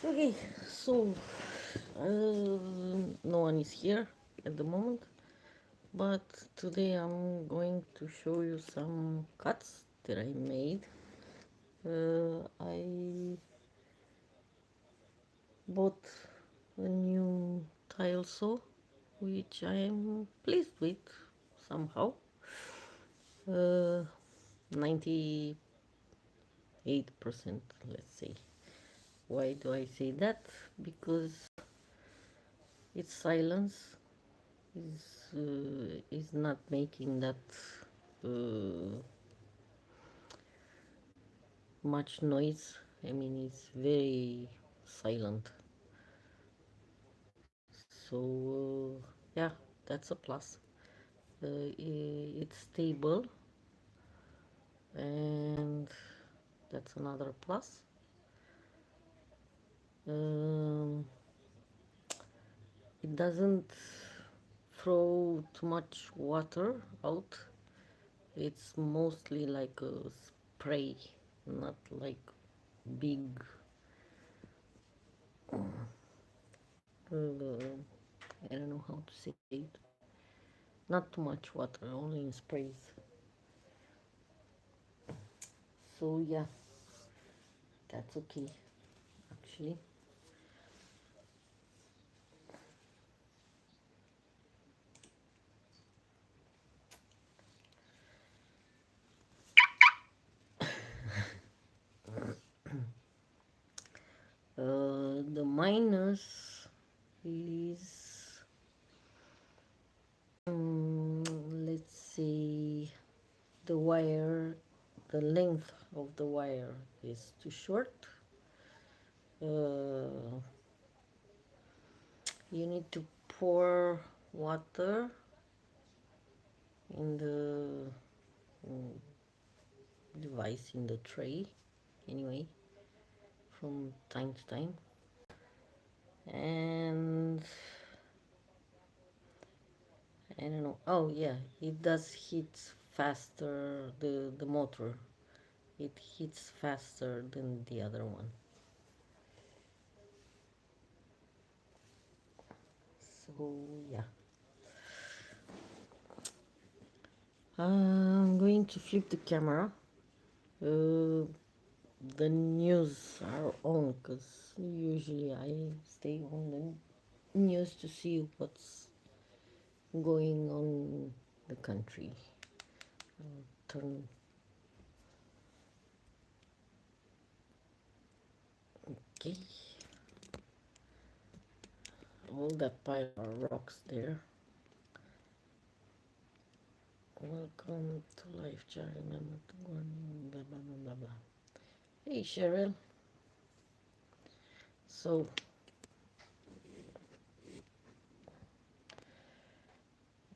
Okay, so no one is here at the moment, but today I'm going to show you some cuts that I made. I bought a new tile saw, which I am pleased with somehow. 98%, let's say. Why do I say that? Because its silence is not making that uh, much noise. I mean, it's very silent. So yeah, that's a plus. It's stable, and that's another plus. Um, it doesn't throw too much water out. It's mostly like a spray, not like big. I don't know how to say it. Not too much water, only in sprays. So yeah, that's okay actually. The minus is, let's say, the wire, the length of the wire is too short. Uh, you need to pour water in the device, in the tray, anyway, from time to time. And I don't know. Oh yeah, it does hit faster. The motor, it hits faster than the other one. So yeah, I'm going to flip the camera. Uh, the news are on because usually I stay on the news to see what's going on in the country. Turn. Okay. All that pile of rocks there. Welcome to life, child. Remember to go on, blah blah blah blah blah. Hey Cheryl. So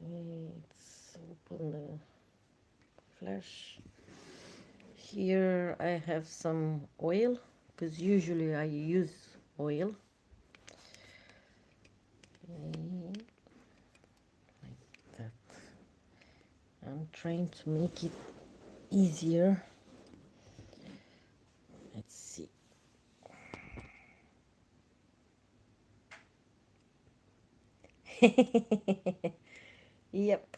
let's open the flash. Here I have some oil because usually I use oil. Okay, like that. I'm trying to make it easier. Let's see. Yep.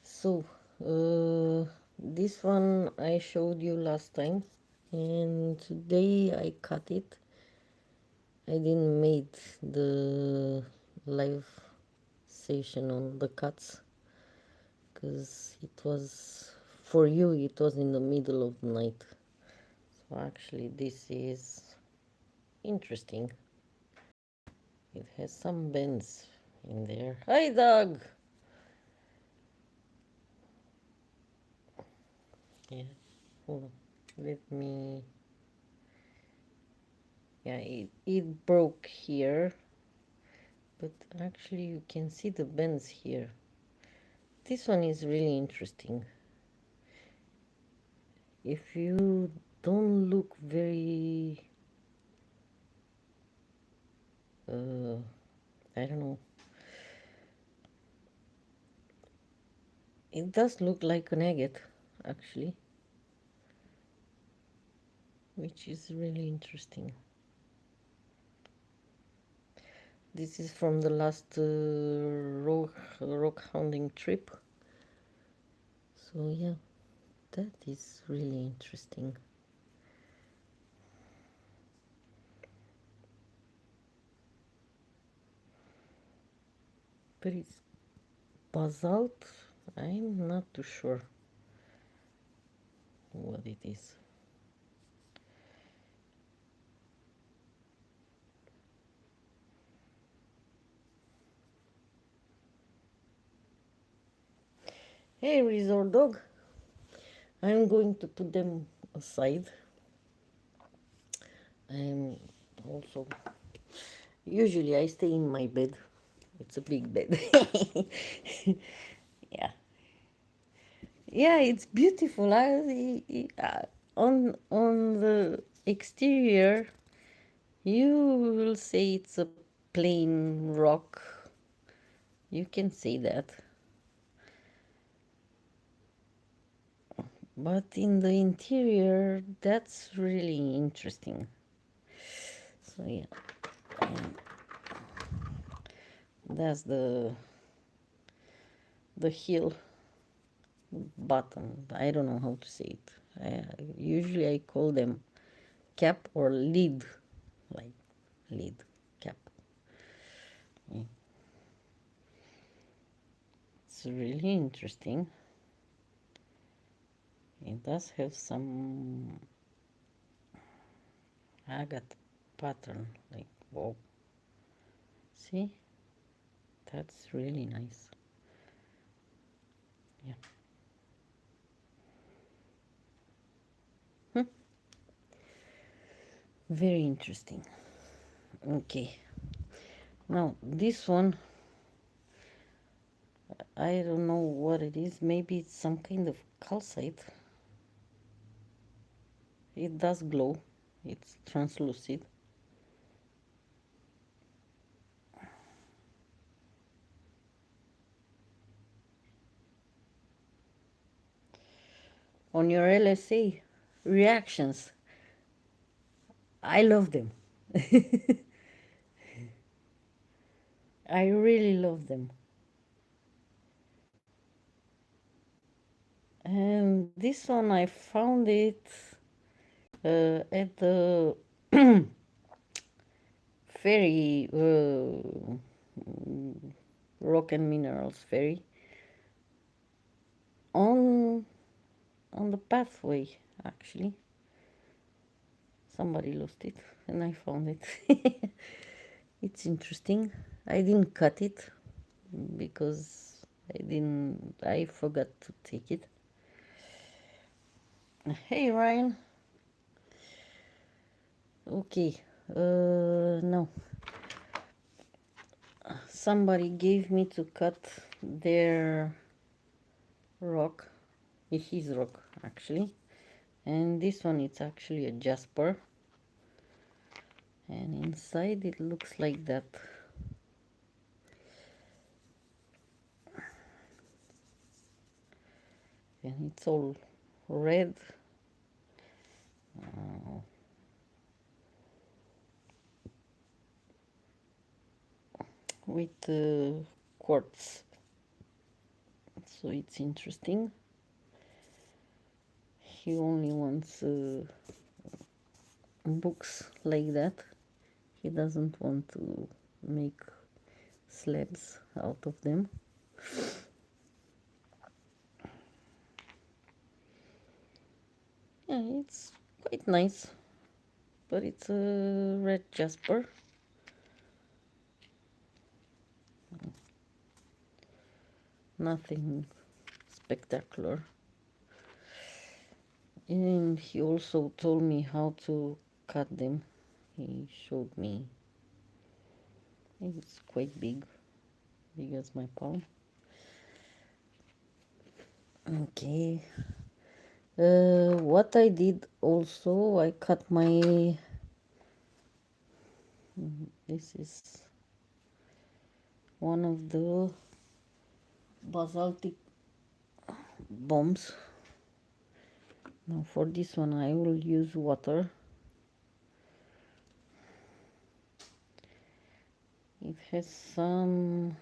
So this one I showed you last time, and today I cut it. I didn't make the live session on the cuts because it was, for you, it was in the middle of the night. So actually this is interesting. It has some bends in there. Hi dog. Yeah, hold on, let me, yeah, it broke here, but actually you can see the bends here. This one is really interesting. If you don't look very I don't know. It does look like an agate, actually, which is really interesting. This is from the last rock hounding trip. So yeah, that is really interesting. But it's basalt. I'm not too sure what it is. Hey, resort dog. I'm going to put them aside. I'm also usually I stay in my bed. It's a big bed. Yeah, yeah, it's beautiful. On the exterior, you will say it's a plain rock. You can say that. But in the interior, that's really interesting. So yeah, and that's the heel button. I don't know how to say it. Usually I call them cap or lid, like lid cap. Yeah. It's really interesting. It does have some agate pattern, like wow. See, that's really nice. Yeah. Very interesting. Okay. Now this one, I don't know what it is. Maybe it's some kind of calcite. It does glow. It's translucent. On your LSA reactions, I love them. I really love them. And this one I found it at the ferry, rock and minerals ferry, on on the pathway. Actually, somebody lost it, and I found it. It's interesting. I didn't cut it because I forgot to take it. Hey Ryan. Okay. No. Somebody gave me to cut their rock, his rock actually, and this one it's actually a jasper, and inside it looks like that. And it's all red, with quartz, so it's interesting. He only wants books like that. He doesn't want to make slabs out of them. Yeah, it's quite nice, but it's a red jasper. Nothing spectacular. And he also told me how to cut them. He showed me. It's quite big, big as my palm. Okay. What I did also, I cut my. This is one of the basaltic bombs. Now for this one I will use water. It has some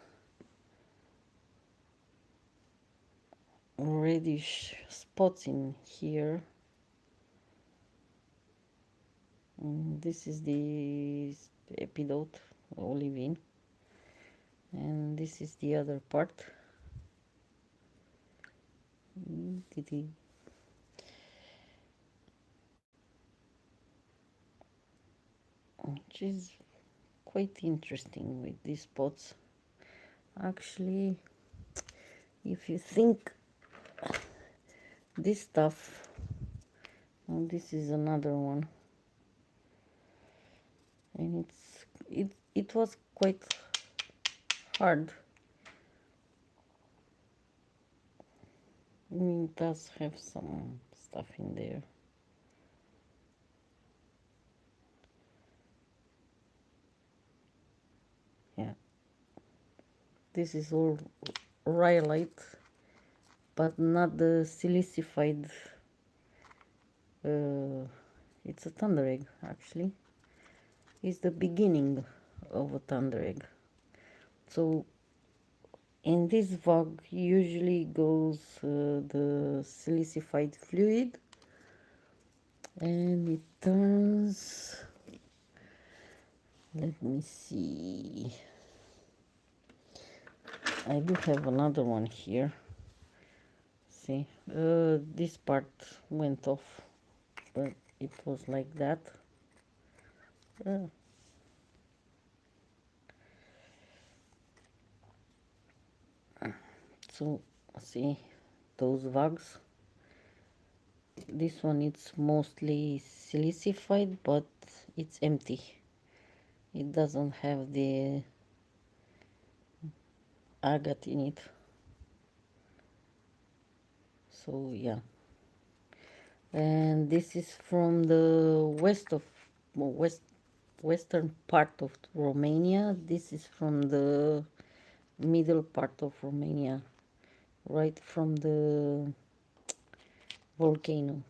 reddish spots in here. This is the epidote, olivine, and this is the other part. Which is quite interesting with these spots. Actually, if you think this stuff, oh, this is another one, and it was quite hard. I mean, it does have some stuff in there. Yeah, this is all rhyolite, but not the silicified. It's a thunder egg, actually. It's the beginning of a thunder egg. So in this vog usually goes the silicified fluid, and it turns, let me see, I do have another one here. See, this part went off, but it was like that. So see those vugs. This one it's mostly silicified, but it's empty. It doesn't have the agate in it. So yeah. And this is from the western part of Romania. This is from the middle part of Romania, right from the volcano.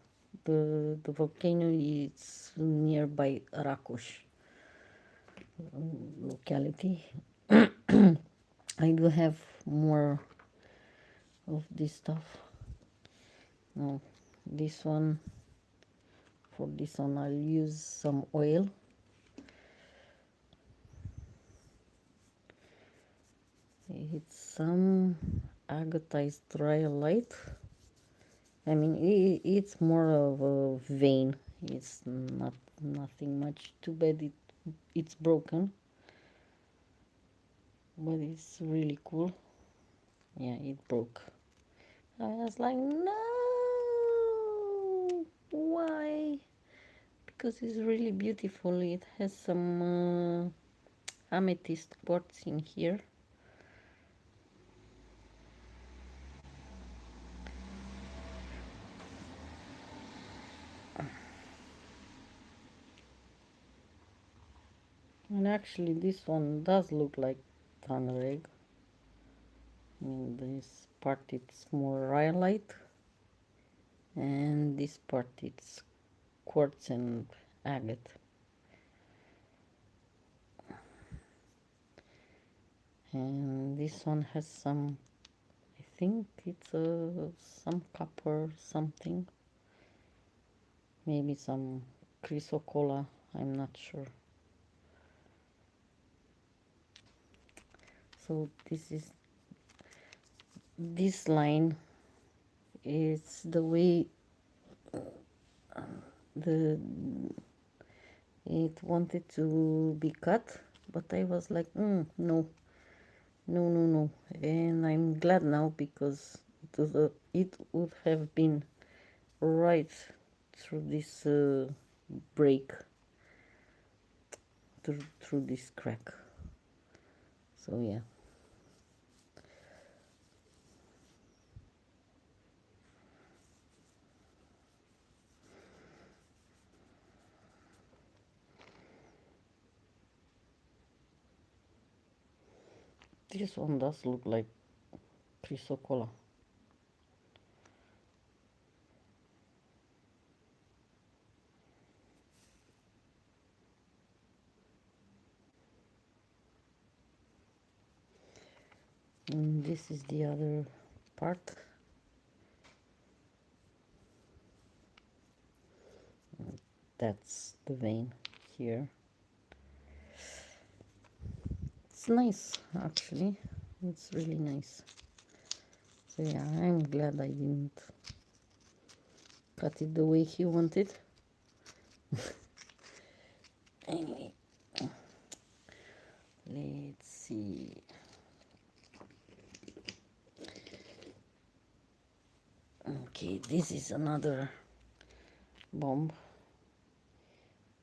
The volcano is nearby Racoș locality. I do have more of this stuff. Now this one, for this one I'll use some oil. It's some agatized rhyolite. I mean, it's more of a vein. It's nothing much. Too bad it's broken, but it's really cool. Yeah, it broke. I was like, no, why? Because it's really beautiful. It has some amethyst quartz in here. And actually this one does look like thunder egg. I mean, this part it's more rhyolite, and this part it's quartz and agate. And this one has some, I think it's some copper something, maybe some chrysocolla, I'm not sure. So this line is the way the it wanted to be cut, but I was like, no, and I'm glad now, because it would have been right through this break, through this crack. So yeah. This one does look like chrysocolla. And this is the other part. That's the vein here. It's nice, actually. It's really nice. So yeah, I'm glad I didn't cut it the way he wanted. Anyway, let's see. Okay, this is another bomb.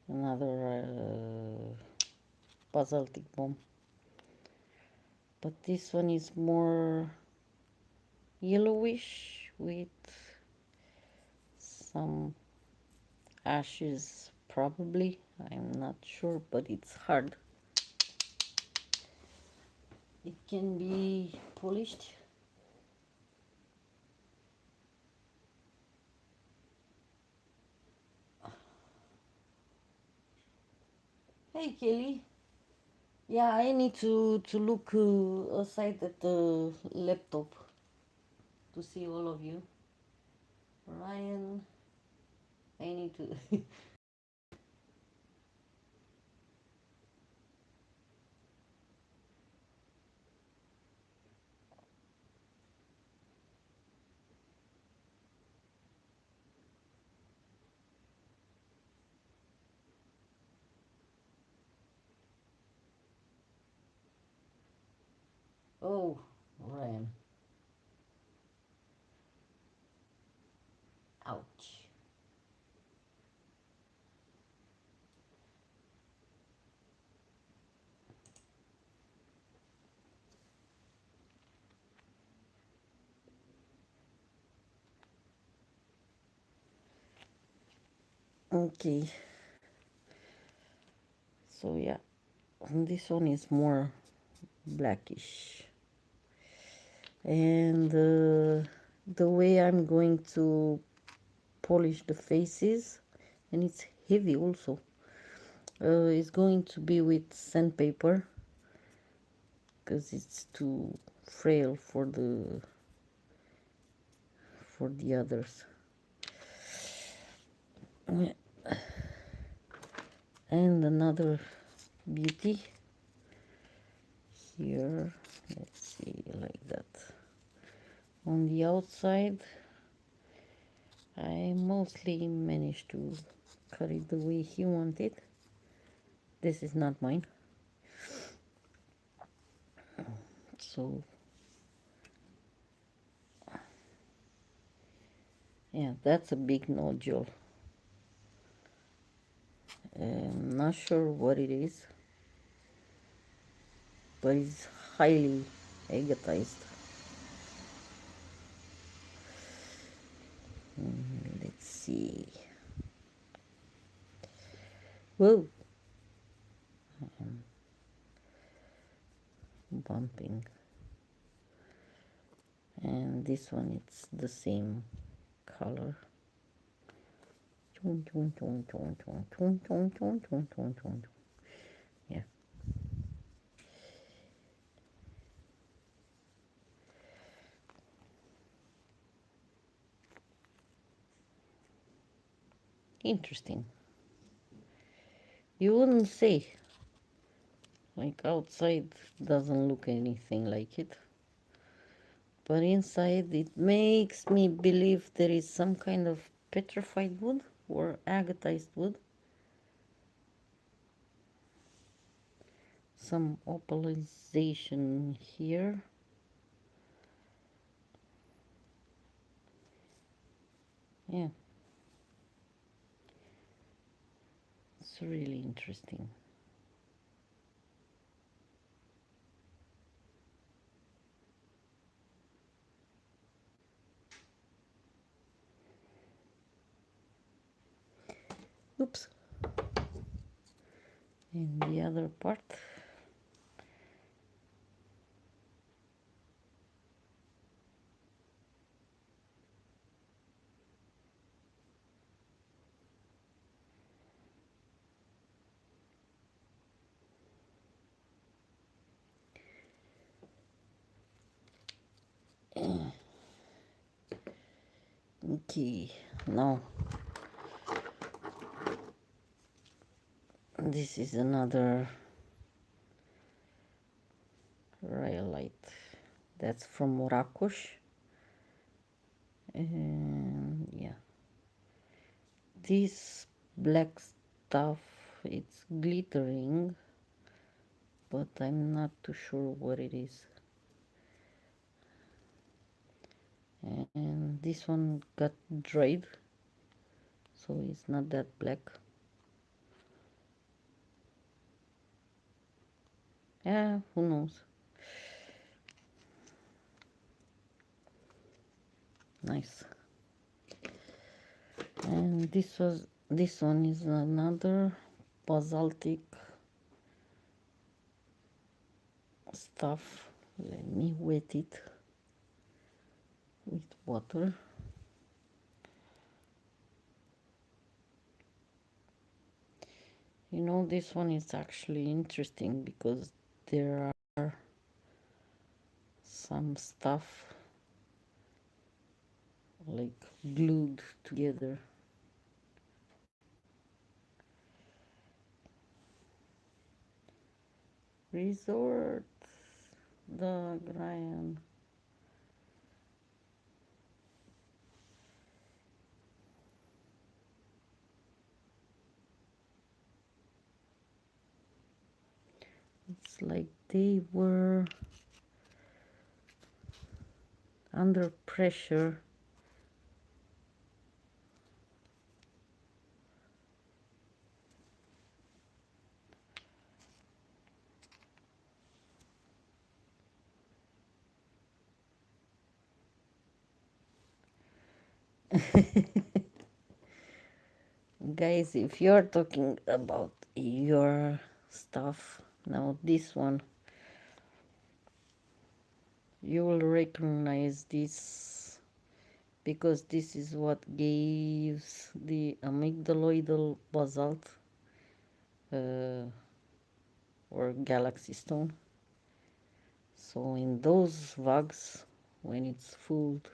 Another basaltic bomb. But this one is more yellowish with some ashes, probably. I'm not sure, but it's hard. It can be polished. Hey, Kelly. Yeah, I need to look aside at the laptop to see all of you. Ryan, I need to. Oh, Ryan. Ouch. Okay, so yeah, this one is more blackish. And the way I'm going to polish the faces, and it's heavy also, is going to be with sandpaper, because it's too frail for the others. And another beauty here, let's see, like that. On the outside, I mostly managed to cut it the way he wanted. This is not mine. So yeah, that's a big nodule. I'm not sure what it is, but it's highly agatized. Let's see. Whoa, bumping. And this one, it's the same color. Yeah. Interesting. You wouldn't say. Like outside doesn't look anything like it. But inside it makes me believe there is some kind of petrified wood or agatized wood. Some opalization here. Yeah. It's really interesting. Oops. And the other part. Okay, now this is another rhyolite. That's from Rakosh. And yeah, this black stuff, it's glittering, but I'm not too sure what it is. And this one got dried, so it's not that black. Yeah, who knows. Nice. And this one is another basaltic stuff. Let me wet it with water. You know, this one is actually interesting because there are some stuff like glued together. Resort the Ryan. It's like they were under pressure. Guys, if you're talking about your stuff, now this one, you will recognize this because this is what gives the amygdaloidal basalt or galaxy stone. So in those vugs, when it's filled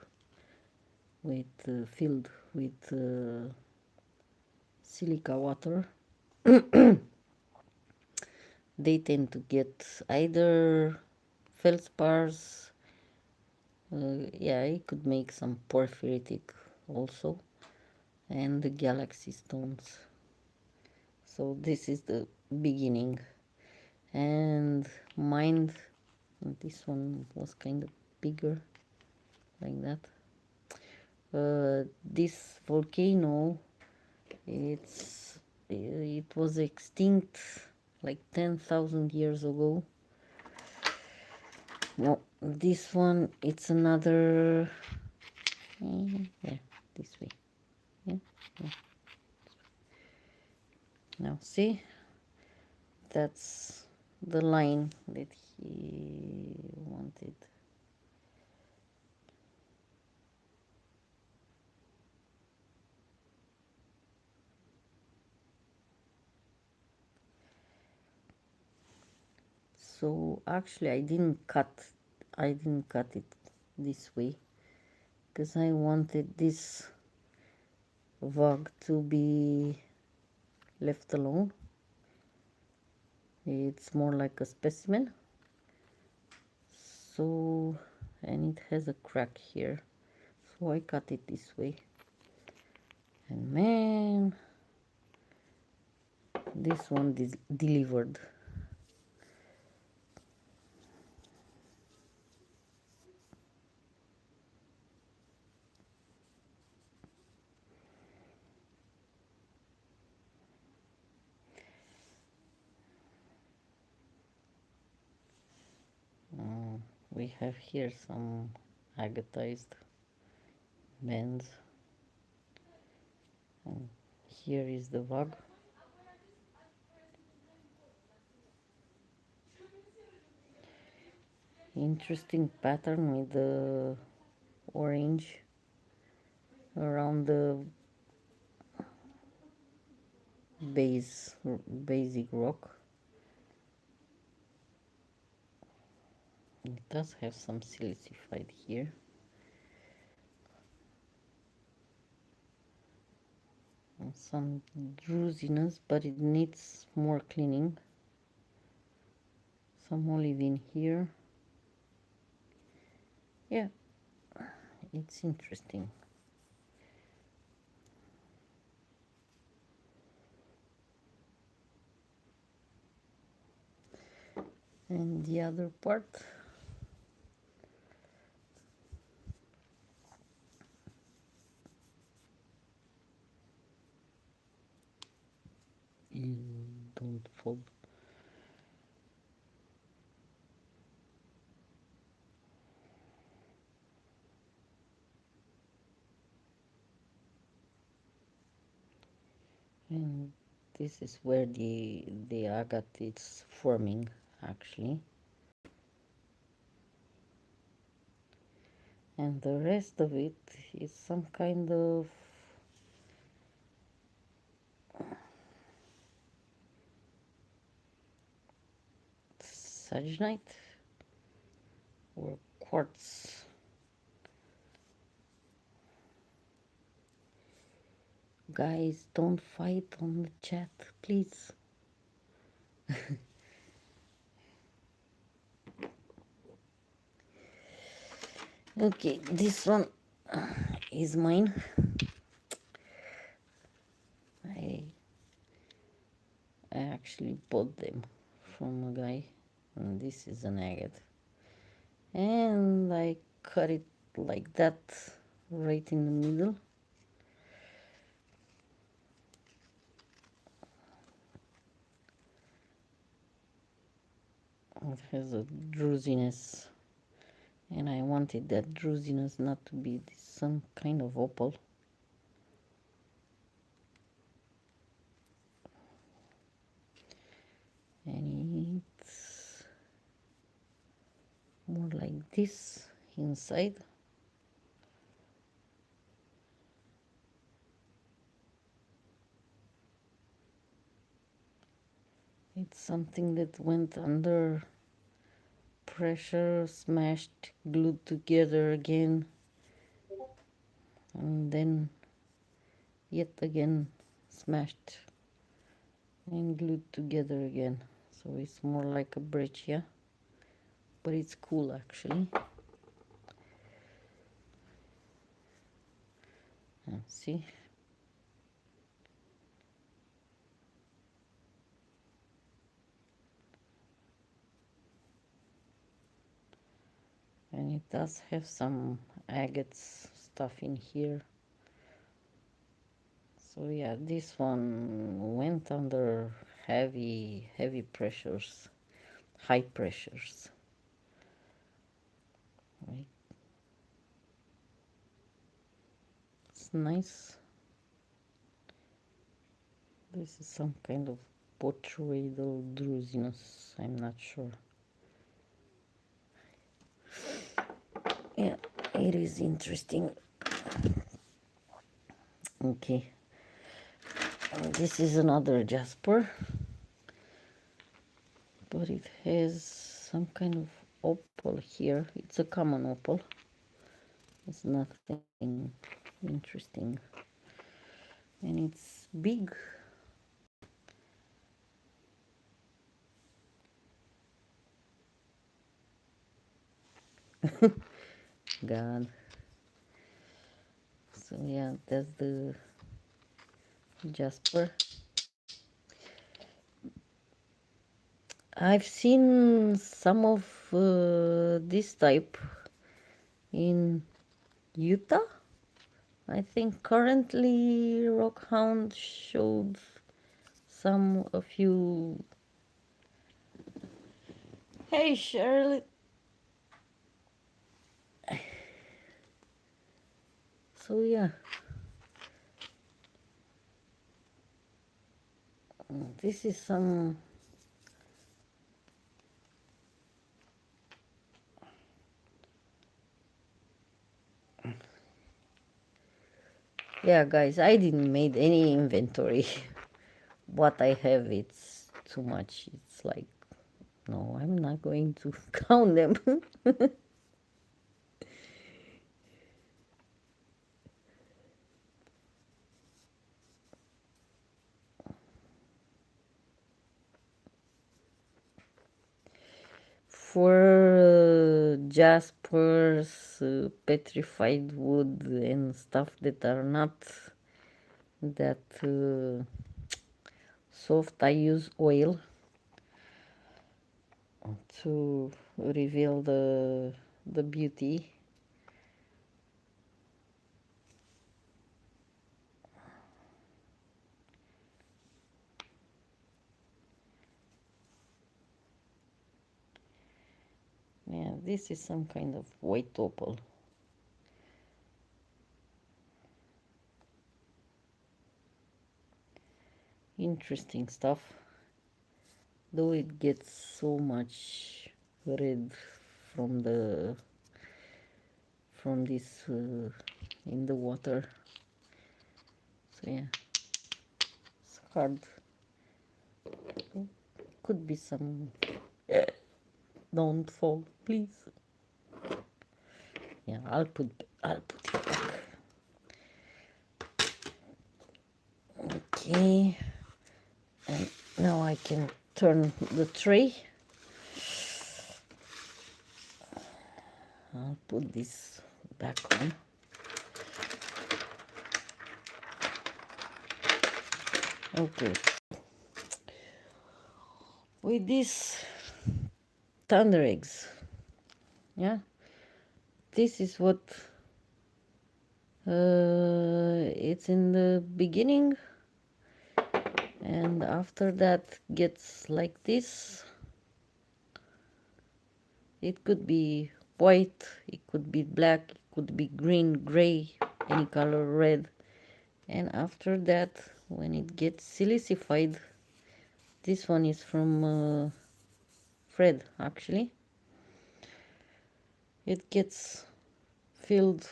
with silica water, they tend to get either feldspars. Yeah, it could make some porphyritic also, and the galaxy stones. So this is the beginning. And mine, this one was kind of bigger, like that. This volcano, it was extinct like 10,000 years ago. No, this one, it's another, yeah, this way. Yeah, yeah. Now see, that's the line that he wanted. So actually I didn't cut it this way because I wanted this vog to be left alone. It's more like a specimen. So, and it has a crack here. So I cut it this way. And man, this one delivered. We have here some agatized bands. And here is the vog. Interesting pattern with the orange around the basic rock. It does have some silicified here. some drowsiness, but it needs more cleaning. Some olive in here. Yeah, it's interesting. And the other part, you don't fold. And this is where the agate is forming, actually. And the rest of it is some kind of saginite or quartz. Guys, don't fight on the chat, please. Okay, this one is mine. I actually bought them from a guy, and this is an agate. And I cut it like that, right in the middle. It has a drowsiness, and I wanted that drowsiness not to be some kind of opal. And it's more like this inside. It's something that went under pressure, smashed, glued together again, and then yet again smashed and glued together again. So it's more like a breccia, but it's cool actually. See? And it does have some agates stuff in here. So yeah, this one went under heavy pressures, high pressures. Right? It's nice. This is some kind of botryoidal drowsiness, I'm not sure. Yeah, it is interesting. Okay, this is another jasper, but it has some kind of opal here. It's a common opal. It's nothing interesting, and it's big. God. So yeah, that's the jasper. I've seen some of this type in Utah. I think currently Rockhound showed a few. Hey Shirley. So yeah, this is some. Yeah, guys, I didn't make any inventory. What I have, it's too much. It's like, no, I'm not going to count them. for jaspers, petrified wood and stuff that are not that soft, I use oil to reveal the beauty. Yeah, this is some kind of white opal. Interesting stuff, though it gets so much red from this in the water. So yeah, it's hard. Could be some. Don't fall, please. Yeah, I'll put it back. Okay, and now I can turn the tray. I'll put this back on. Okay, with these thunder eggs, yeah, this is what it's in the beginning, and after that gets like this. It could be white, it could be black, it could be green, gray, any color, red. And after that, when it gets silicified, this one is from Fred actually, it gets filled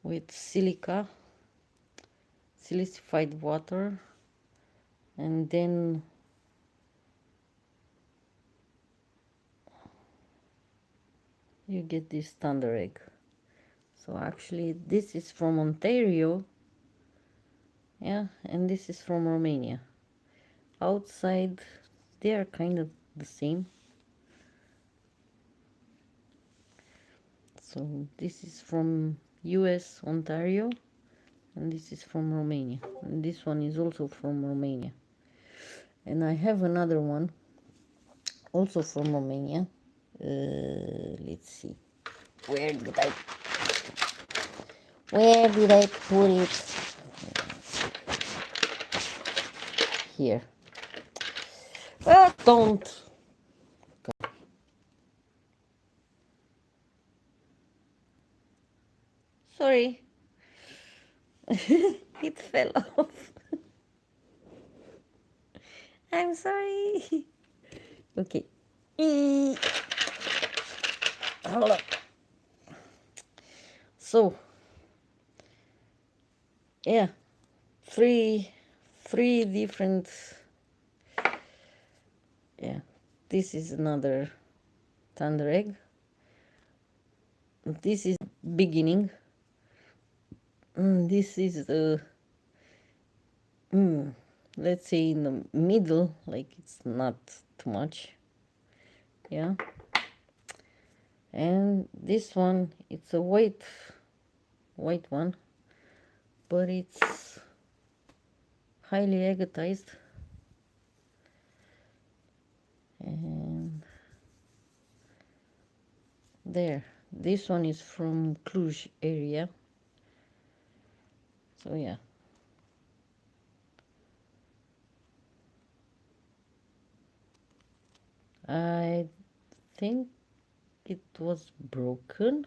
with silica, silicified water, and then you get this thunder egg. So actually this is from Ontario, yeah, and this is from Romania. Outside they are kind of the same. So this is from US, Ontario, and this is from Romania. And this one is also from Romania. And I have another one, also from Romania. Let's see. Where did I put it? Here. Don't. Sorry. It fell off. I'm sorry. Okay. Hold on. So, yeah, three different. Yeah, this is another thunder egg. This is beginning. This is the let's say in the middle, like it's not too much. Yeah, and this one, it's a white one, but it's highly agatized. And there, this one is from Cluj area. So yeah, I think it was broken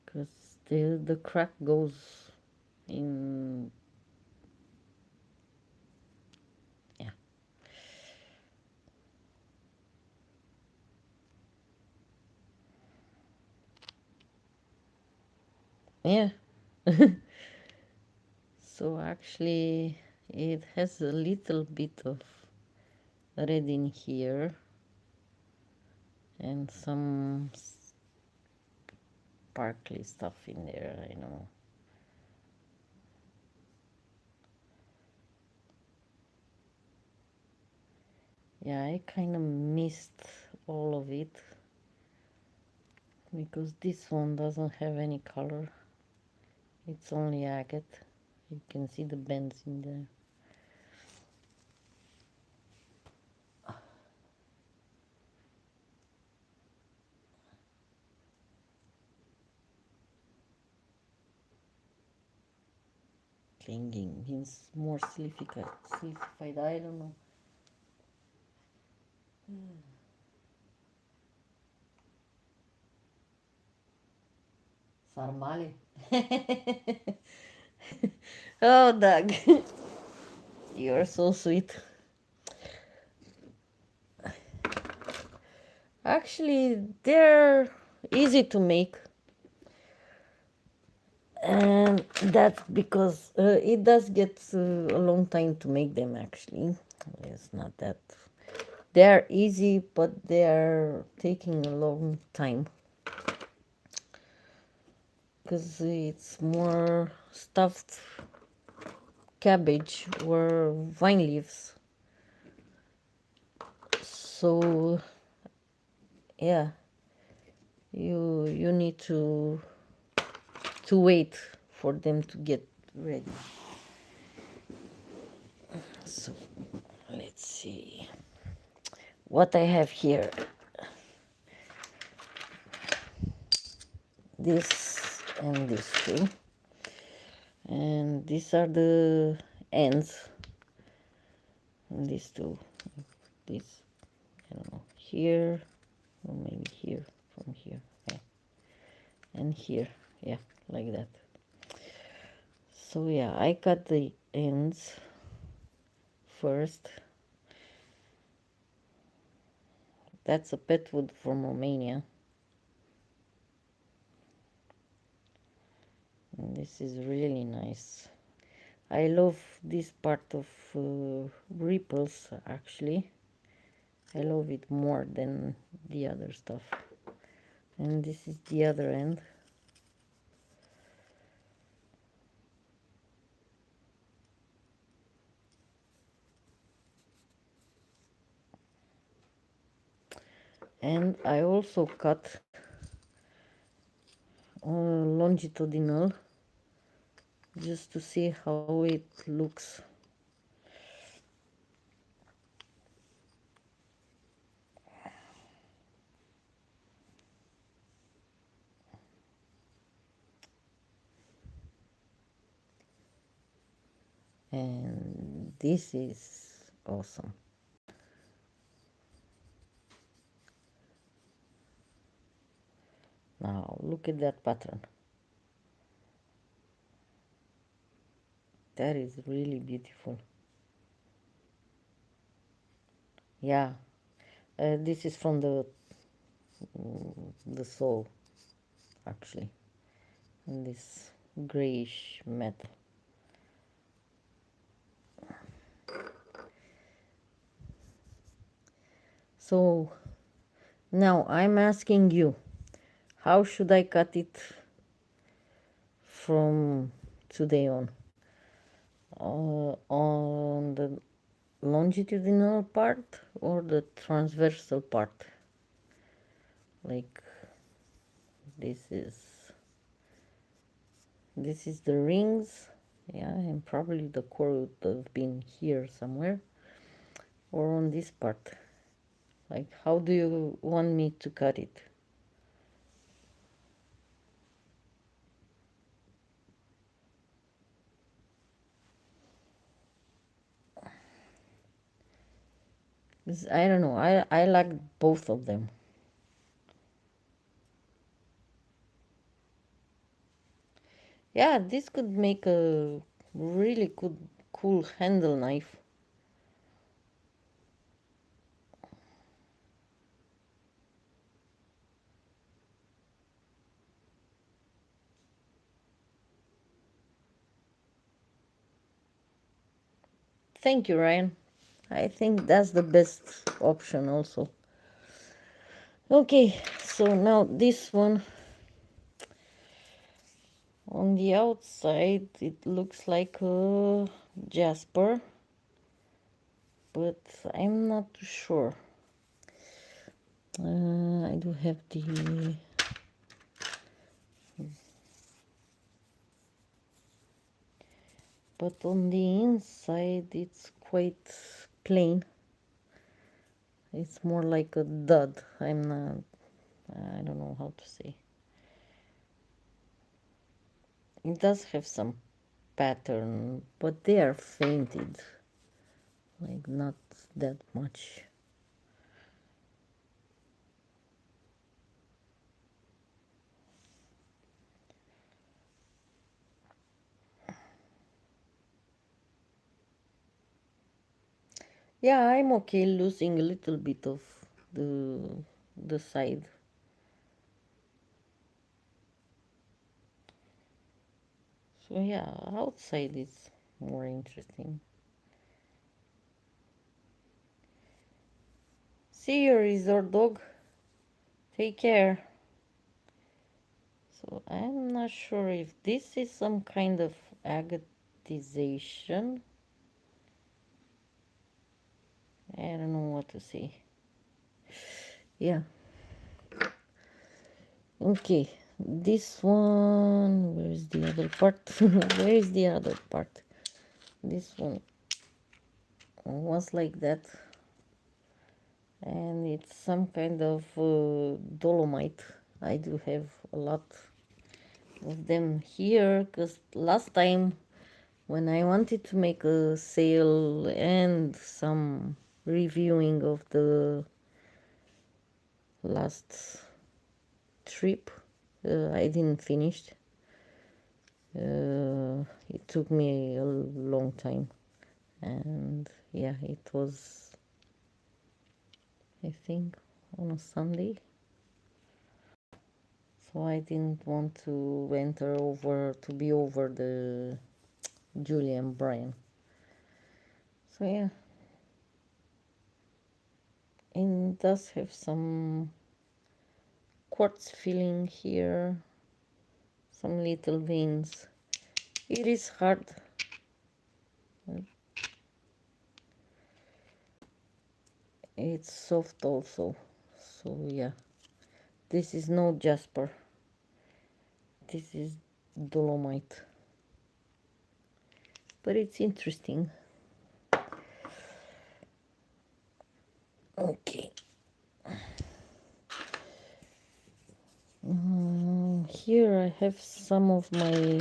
because the crack goes in. Yeah, yeah. So actually it has a little bit of red in here and some sparkly stuff in there, I know. Yeah, I kind of missed all of it because this one doesn't have any color. It's only agate. You can see the bends in there. Clinging means more silicified, I don't know. Sarmale. Oh, Doug. You're so sweet. Actually, they're easy to make. And that's because it does get a long time to make them, actually. It's not that. They're easy, but they're taking a long time because it's more stuffed cabbage or vine leaves. So yeah, you need to wait for them to get ready. So let's see what I have here. This and this two, and these are the ends. And these two, this, I don't know, here or maybe here, from here, okay, and here, yeah, like that. So yeah, I cut the ends first. That's a pet wood from Romania. And this is really nice. I love this part of ripples, actually. I love it more than the other stuff. And this is the other end. And I also cut longitudinal just to see how it looks. And this is awesome. Now look at that pattern. That is really beautiful. Yeah, this is from the sole, actually, and this grayish metal. So now I'm asking you, how should I cut it from today on? On the longitudinal part or the transversal part? Like this is the rings, yeah, and probably the core would have been here somewhere, or on this part. Like, how do you want me to cut it? I don't know. I like both of them. Yeah, this could make a really good, cool handle knife. Thank you, Ryan. I think that's the best option also. Okay, so now this one on the outside, it looks like a jasper, but I'm not too sure. I do have the but on the inside it's quite plain. It's more like a dud. I don't know how to say. It does have some pattern, but they are fainted, like not that much. Yeah, I'm okay losing a little bit of the side. So yeah, outside is more interesting. See you, resort dog. Take care. So I'm not sure if this is some kind of agatization. I don't know what to say. Yeah. Okay. This one, where is the other part? Where is the other part? This one was like that. And it's some kind of dolomite. I do have a lot of them here because last time when I wanted to make a sale and some reviewing of the last trip, I didn't finish. It took me a long time, and yeah, it was, I think, on a Sunday. So I didn't want to enter over, to be over the Julia and Brian. So yeah, and it does have some quartz filling here, some little veins. It is hard. It's soft also. So yeah, this is no jasper. This is dolomite. But it's interesting. Okay. Here I have some of my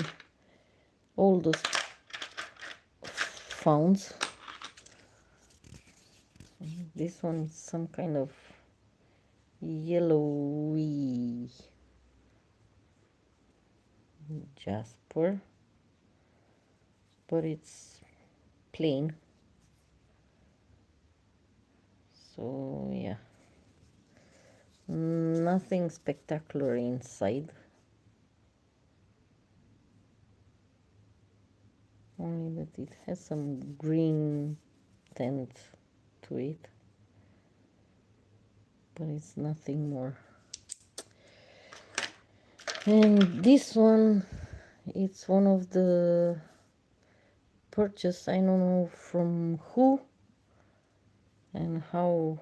oldest founds. This one is some kind of yellowy jasper, but it's plain. So yeah, nothing spectacular inside, only that it has some green tint to it, but it's nothing more. And this one, it's one of the purchase, I don't know from who and how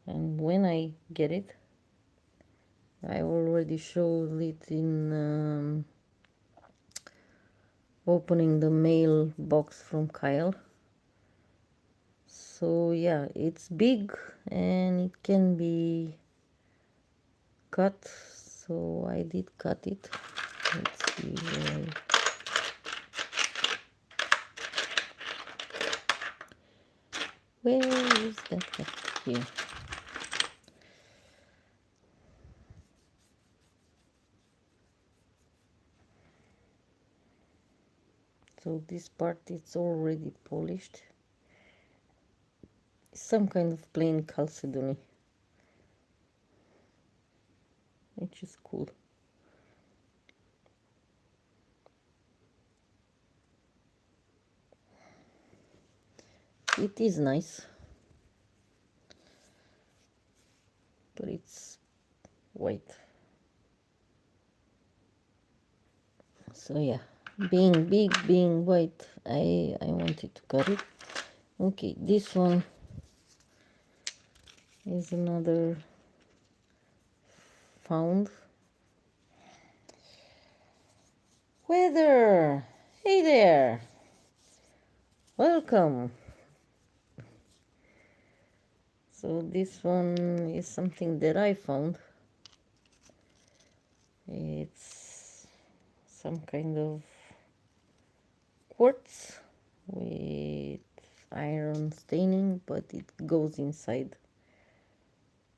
and when I get it. I already showed it in opening the mail box from Kyle. So yeah, it's big and it can be cut, so I did cut it. Let's see where is that? Here. So this part it's already polished. Some kind of plain chalcedony, which is cool. It is nice, but it's white. So yeah, being big, being white, I wanted to cut it. Okay, this one is another found. Weather! Hey there! Welcome! So this one is something that I found. It's some kind of quartz with iron staining, but it goes inside.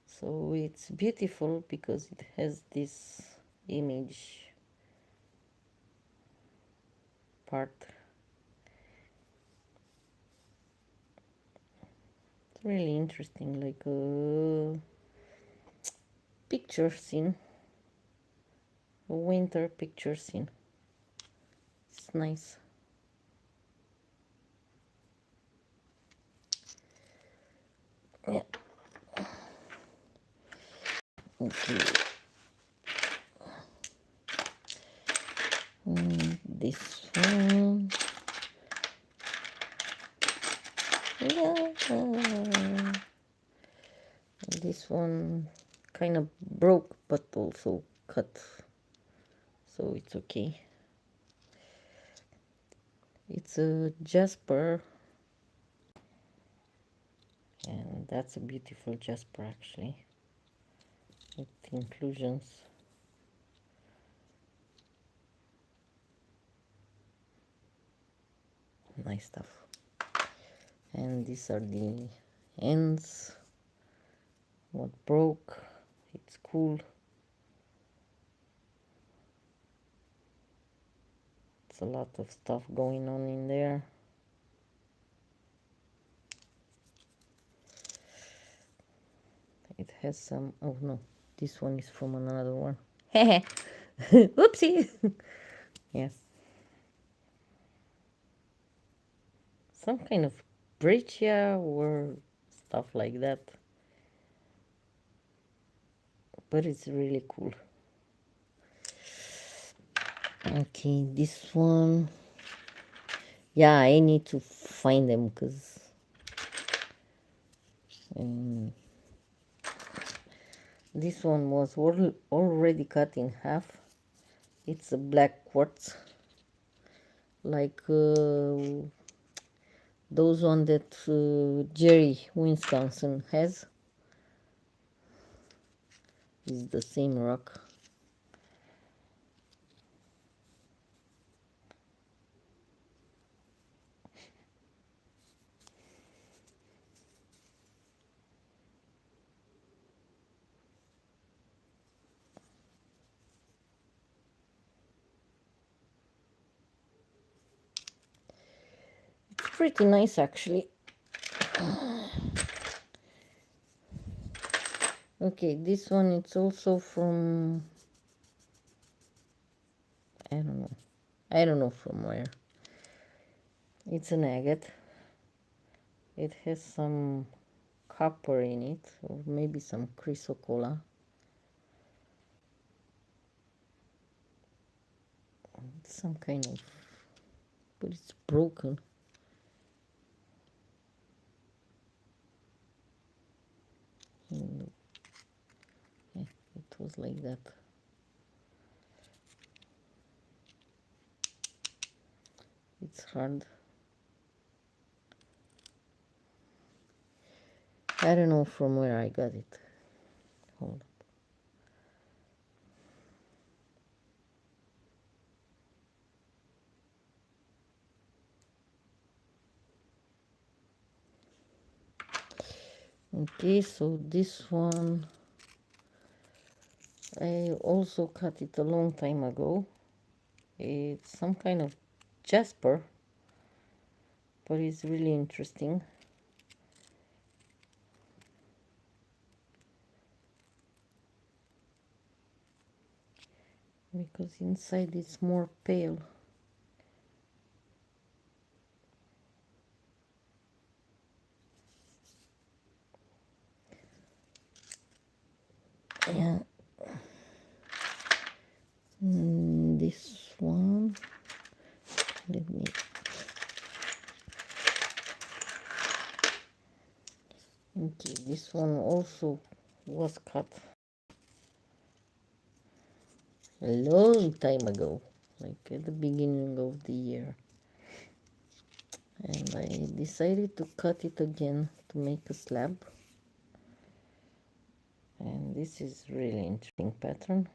So it's beautiful because it has this image part. It's really interesting, like a picture scene, a winter picture scene. It's nice. Yeah. Okay. This one. Yeah. This one kind of broke, but also cut, so it's okay. It's a jasper, and that's a beautiful jasper actually, with inclusions. Nice stuff. And these are the ends. What broke? It's cool. It's a lot of stuff going on in there. It has some, oh no, this one is from another one. Whoopsie. Yes. Some kind of breccia or stuff like that. But it's really cool. Okay, this one. Yeah, I need to find them because this one was already cut in half. It's a black quartz, like those one that Jerry Wisconsin has. Is the same rock. It's pretty nice actually. Okay, this one it's also from, I don't know from where. It's an agate. It has some copper in it, or maybe some chrysocolla. It's some kind of, but it's broken. Yeah, it was like that. It's hard. I don't know from where I got it. Hold on. Okay, so this one I also cut it a long time ago. It's some kind of jasper, but it's really interesting. Because inside it's more pale. Yeah. This one, let me, Okay, this one also was cut a long time ago, like at the beginning of the year. And I decided to cut it again to make a slab. And this is really interesting pattern.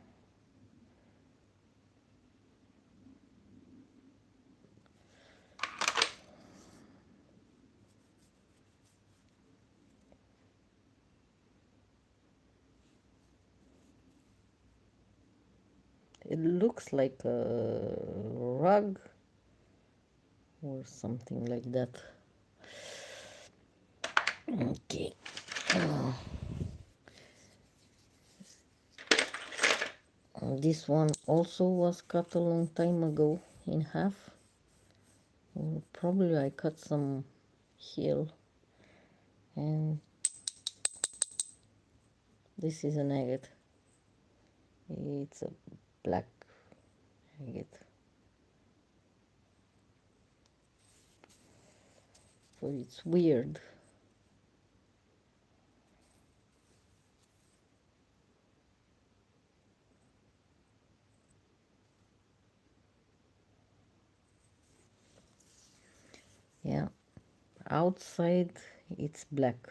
It looks like a rug or something like that. Okay. This one also was cut a long time ago in half. Probably I cut some heel, and this is an agate. It's a black agate. So it's weird. Yeah, outside it's black.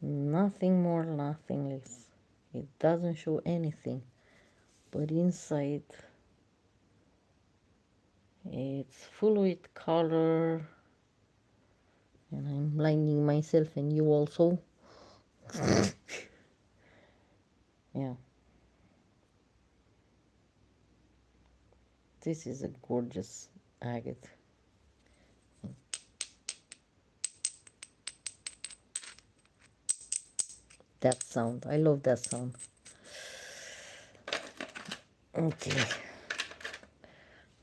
Nothing more, nothing less. It doesn't show anything. But inside it's full with color. And I'm blinding myself and you also. Yeah. This is a gorgeous agate. That sound. I love that sound. Okay.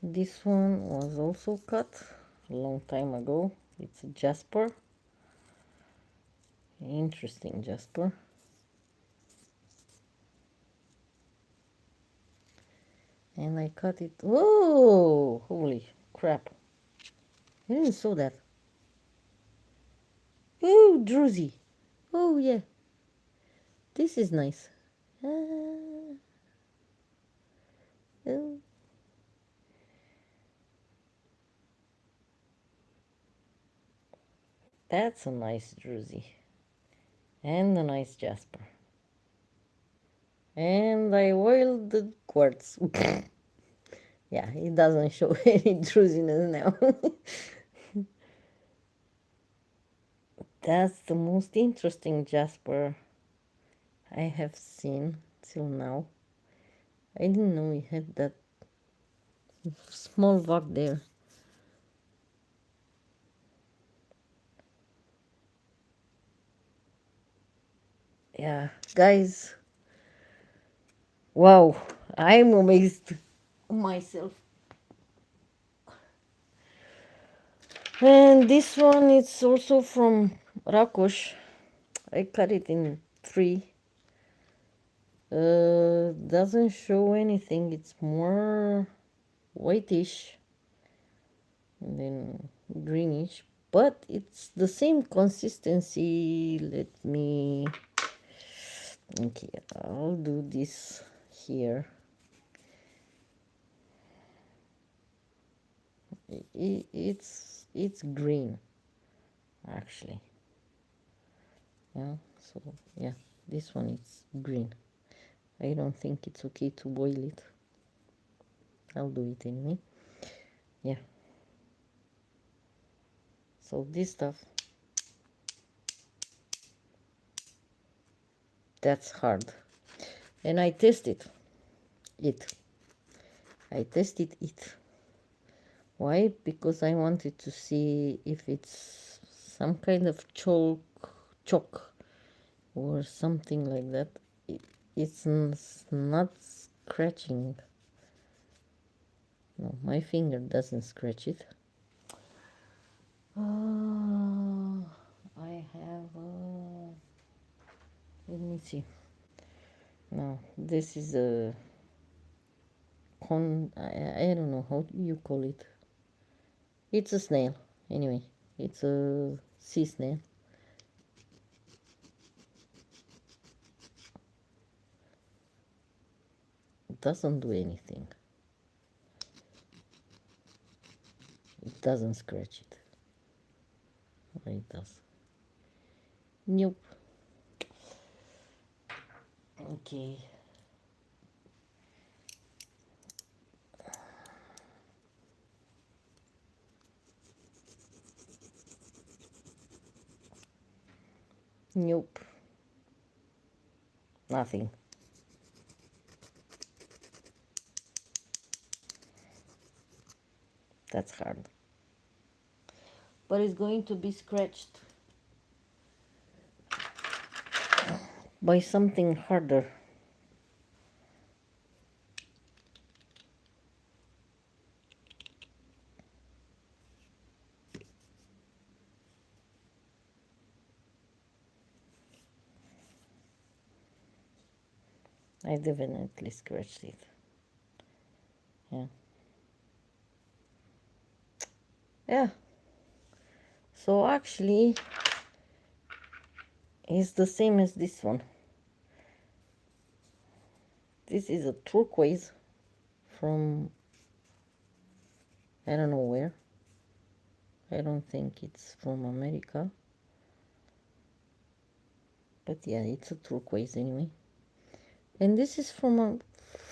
This one was also cut a long time ago. It's a jasper. Interesting jasper. And I cut it. Whoa! Holy crap. I didn't saw that. Oh, druzy. Oh, yeah. This is nice. Ah, oh. That's a nice druzy. And a nice jasper. And I oiled the quartz. Yeah, it doesn't show any drusiness now. That's the most interesting jasper I have seen till now. I didn't know we had that small rock there. Yeah, guys, wow, I'm amazed myself. And this one is also from Rakosh. I cut it in three. Doesn't show anything. It's more whitish and then greenish, but it's the same consistency. Let me. Okay, I'll do this here. It's green actually. Yeah, so yeah, this one is green. I don't think it's okay to boil it. I'll do it anyway. Yeah. So this stuff, that's hard. And I tested it. I tested it. Why? Because I wanted to see if it's some kind of chalk or something like that. It's not scratching. No, my finger doesn't scratch it. I have. Let me see. No, this is a I don't know how you call it. It's a snail. Anyway, it's a sea snail. doesn't do anything. It doesn't scratch it. Or it does. Nope. Okay. Nope. Nothing. That's hard. But it's going to be scratched by something harder. I definitely scratched it. Yeah. Yeah. So actually, it's the same as this one. This is a turquoise from I don't know where. I don't think it's from America. But yeah, it's a turquoise anyway. And this is from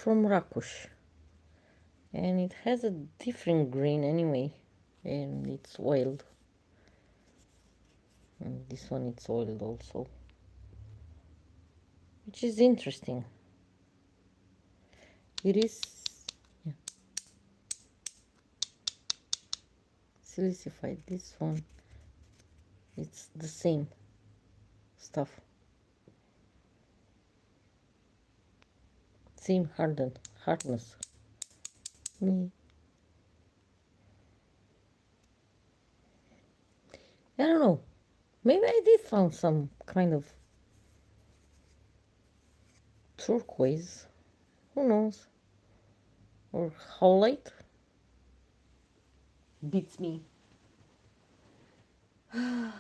Rakush. And it has a different green anyway. And it's oiled. And this one it's oiled also. Which is interesting. It is, yeah, silicified. This one, it's the same stuff. Same hardness. I don't know. Maybe I did found some kind of turquoise. Who knows? Or howlite? Beats me. Oh.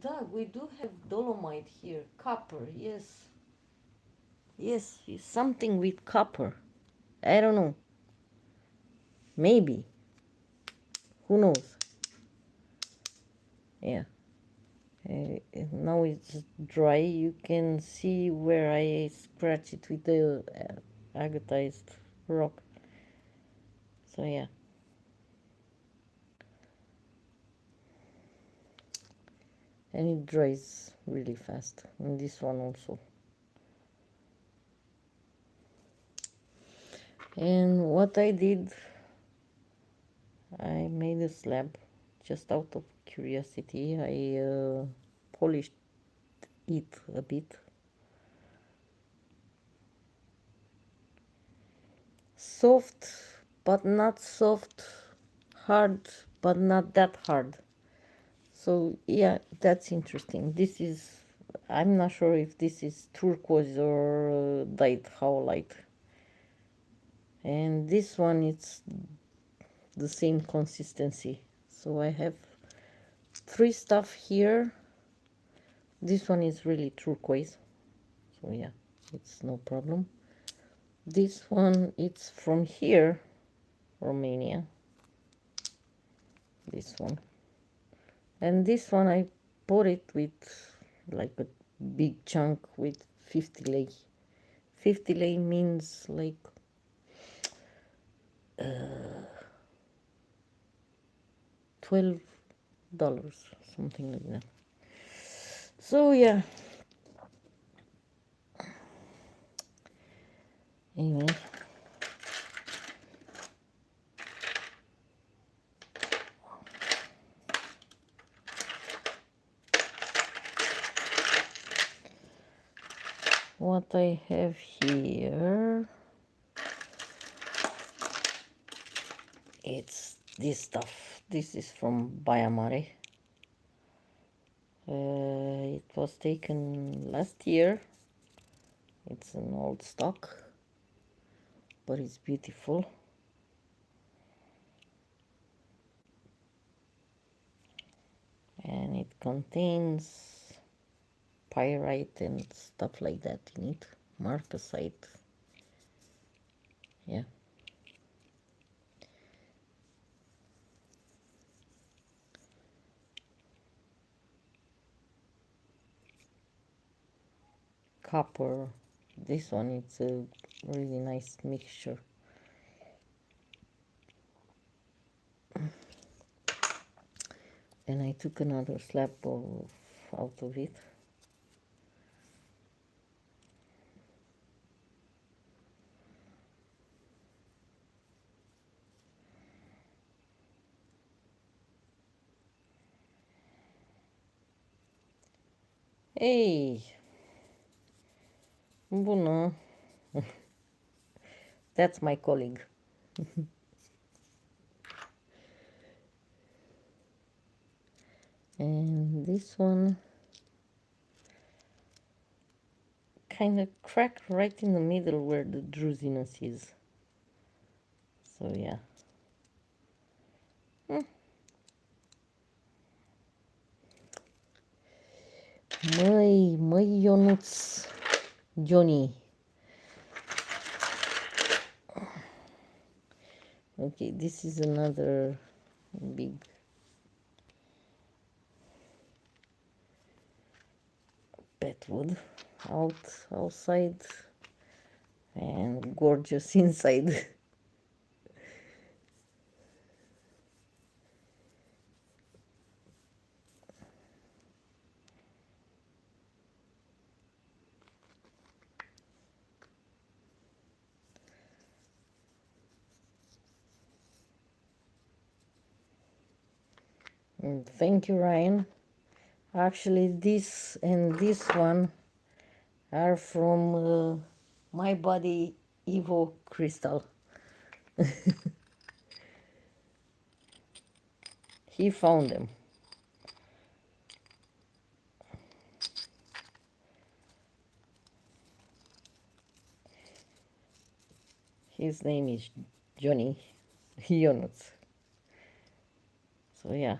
Doug, we do have dolomite here. Copper, yes. Yes, it's something with copper. I don't know. Maybe. Who knows? Yeah. Now it's dry. You can see where I scratch it with the agatized rock. So yeah. And it dries really fast. And this one also. And what I did, I made a slab just out of curiosity. I polished it a bit. Soft, but not soft. Hard, but not that hard. So yeah, that's interesting. This is, I'm not sure if this is turquoise or dyed howlite. And this one, it's the same consistency. So I have three stuff here. This one is really turquoise. So yeah, it's no problem. This one, it's from here, Romania. This one. And this one I bought it with like a big chunk with 50 lei. 50 lei means like $12, something like that. So yeah. Anyway. What I have here, it's this stuff. This is from Bayamare. It was taken last year. It's an old stock, but it's beautiful. It contains pyrite and stuff like that in it. Marcasite. Yeah. Copper. This one, it's a really nice mixture. And I took another slab out of it. Hey, bună. That's my colleague. And this one kind of cracked right in the middle where the drusiness is. So yeah. Măi, Ionuț, Johnny. Okay, this is another big petwood outside and gorgeous inside. Thank you, Ryan. Actually, this and this one are from my body Evo Crystal. He found them. His name is Johnny Ionuț. So yeah.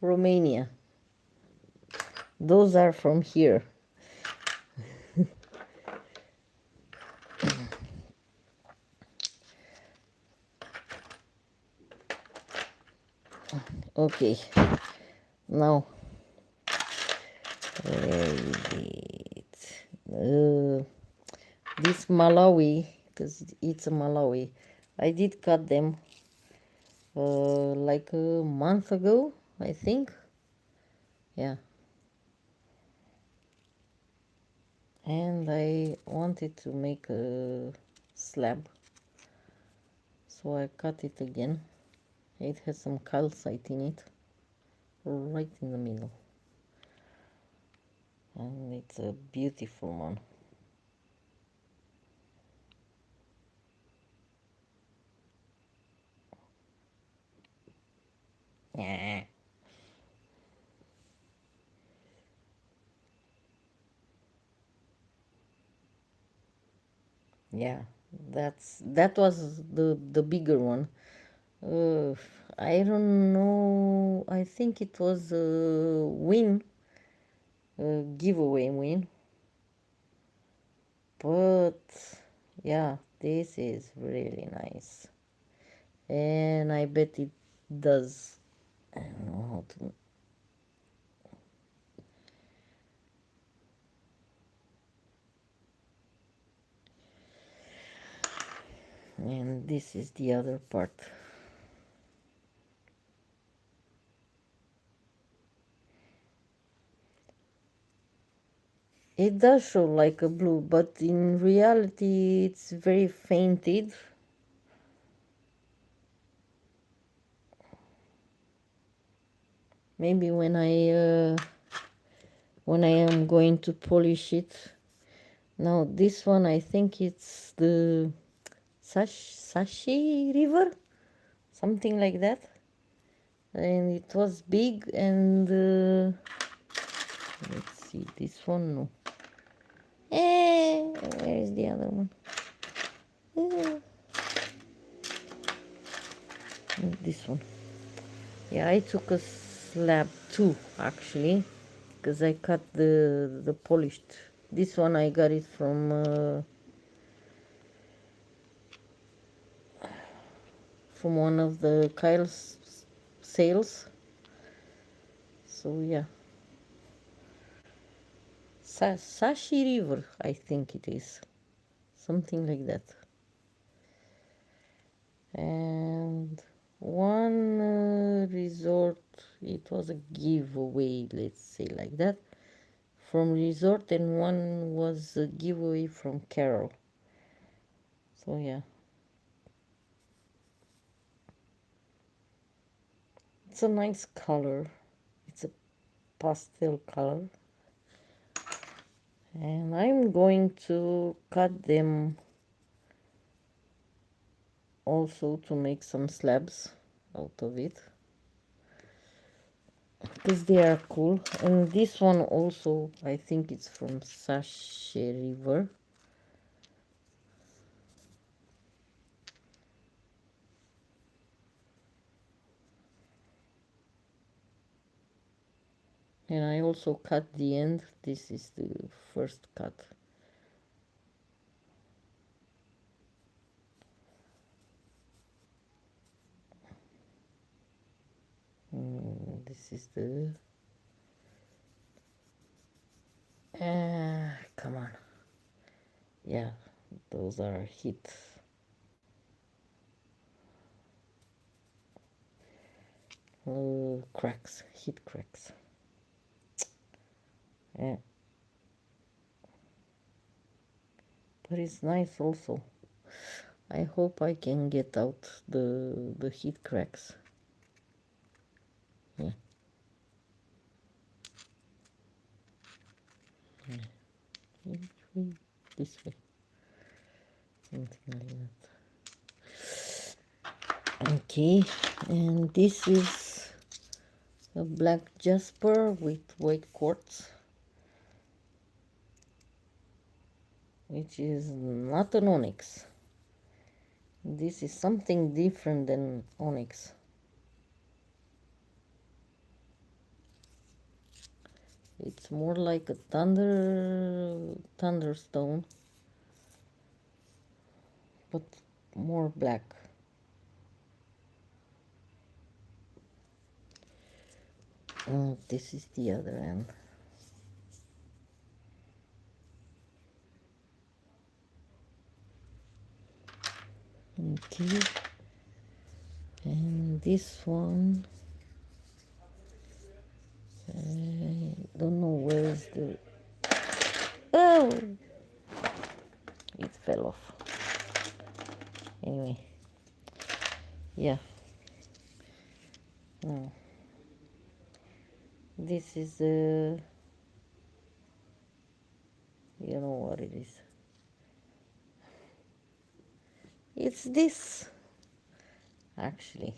Romania. Those are from here. Okay. Now, where is it? This Malawi, because it's a Malawi. I did cut them like a month ago, I think. Yeah. And I wanted to make a slab, so I cut it again. It has some calcite in it, right in the middle. And it's a beautiful one. Yeah. Yeah, that was the bigger one. I don't know. I think it was a giveaway win. But yeah, this is really nice, and I bet it does. I don't know how to. And this is the other part. It does show like a blue, but in reality it's very fainted. Maybe when I am going to polish it. Now this one, I think it's the Sashi River, something like that. And it was big, and let's see, this one, no. Where is the other one? This one. Yeah, I took a slab too, actually, because I cut the polished. This one I got it from one of the Kyle's sales. So yeah, Sashi River, I think it is, something like that. And one resort, it was a giveaway, let's say like that, from resort, and one was a giveaway from Carol. So yeah, it's a nice color. It's a pastel color, and I'm going to cut them also to make some slabs out of it, because they are cool. And this one also, I think it's from Sachet River. And I also cut the end. This is the first cut. This is the... come on. Yeah, those are heat. Cracks, heat cracks. Yeah, but it's nice also. I hope I can get out the heat cracks. Yeah. This way. Something like that. Okay, and this is a black jasper with white quartz, which is not an onyx. This is something different than onyx. It's more like a thunderstone, but more black. This is the other end. Okay, and this one, I don't know where is the... Oh, it fell off. Anyway, yeah. No, this is the... you know what it is. It's this, actually,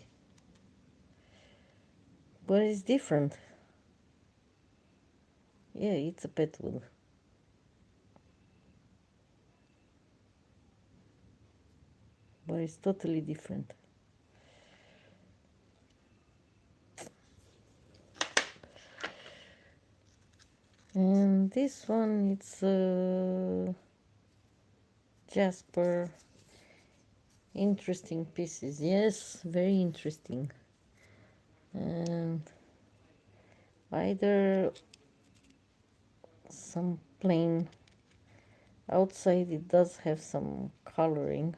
but it's different. Yeah, it's a pet wood. But it's totally different. And this one, it's jasper. Interesting pieces. Yes, very interesting. And either some plain... outside it does have some coloring,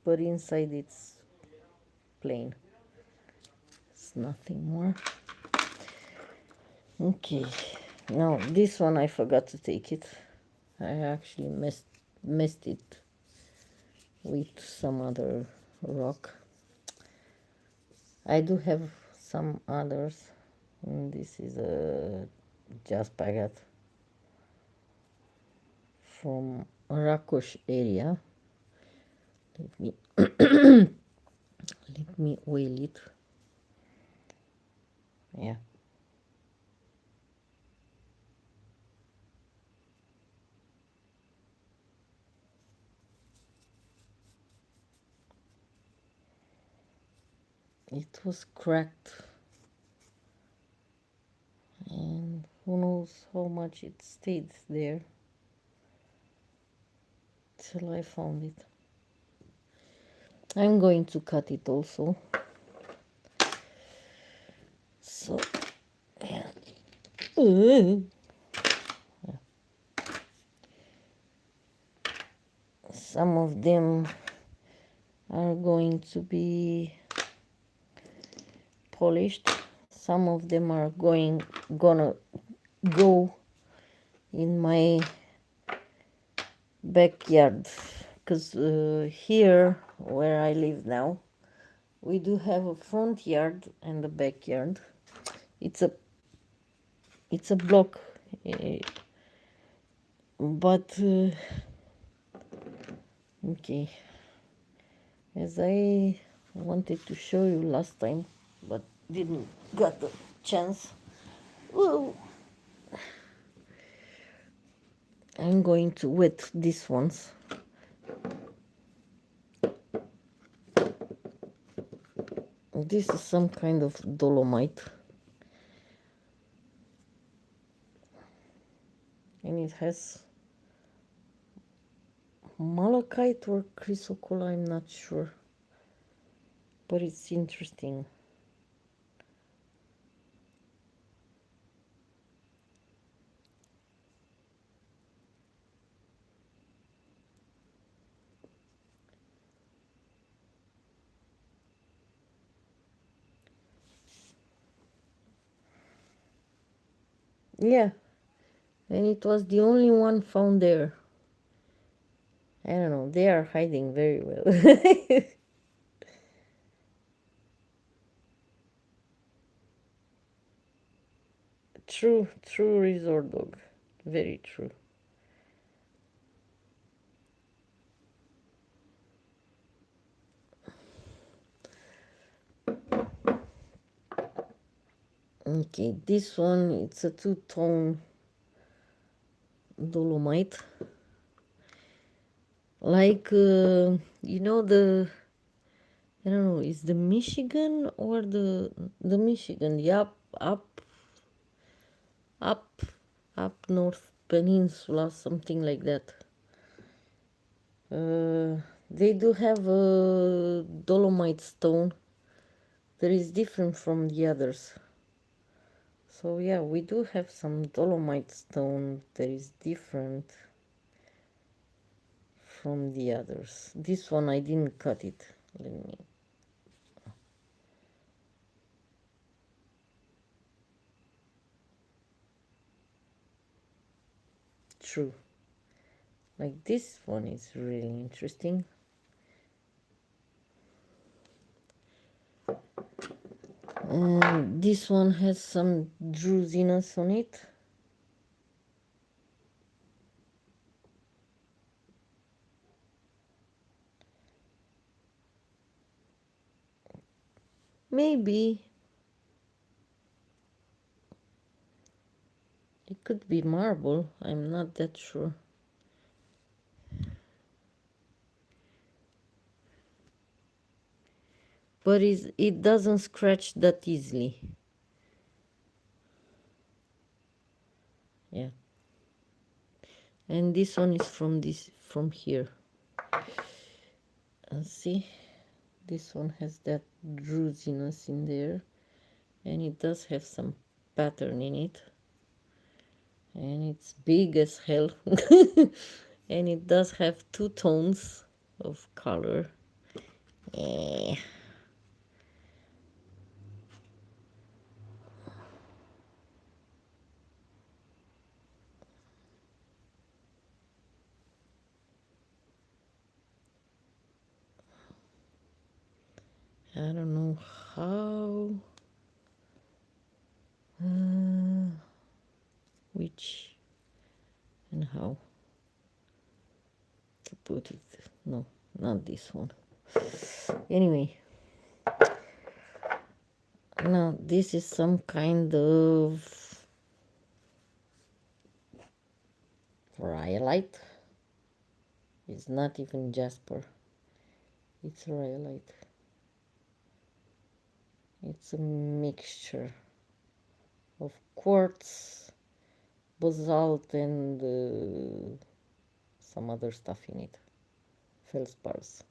but inside it's plain. It's nothing more. Okay, now this one I forgot to take it. I actually messed it with some other rock. I do have some others. This is a jaspagat from Rakosh area. Let me let me oil it. Yeah. it was cracked, and who knows how much it stayed there till I found it. I'm going to cut it also. So, yeah. Some of them are going to be polished. Some of them are gonna go in my backyard, because here where I live now, we do have a front yard and a backyard. It's a block, uh, but okay, as I wanted to show you last time, but didn't got the chance. Whoa. I'm going to wet these ones. This is some kind of dolomite, and it has malachite or chrysocolla, I'm not sure, but it's interesting. Yeah, and it was the only one found there. I don't know, they are hiding very well. True resort dog. Very true. Okay, this one, it's a two-tone dolomite. Like, you know, I don't know, is the Michigan or the Michigan, the up, up North Peninsula, something like that. They do have a dolomite stone that is different from the others. So yeah, we do have some dolomite stone that is different from the others. This one I didn't cut it. Let me. True. Like this one is really interesting. And this one has some drusiness on it. Maybe it could be marble. I'm not that sure. But it doesn't scratch that easily. Yeah. And this one is from here. And see, this one has that drusiness in there, and it does have some pattern in it, and it's big as hell. And it does have two tones of color. Eh. I don't know how, which and how to put it. No, not this one. Anyway, now this is some kind of rhyolite. It's not even jasper. It's rhyolite. It's a mixture of quartz, basalt, and some other stuff in it. Feldspars.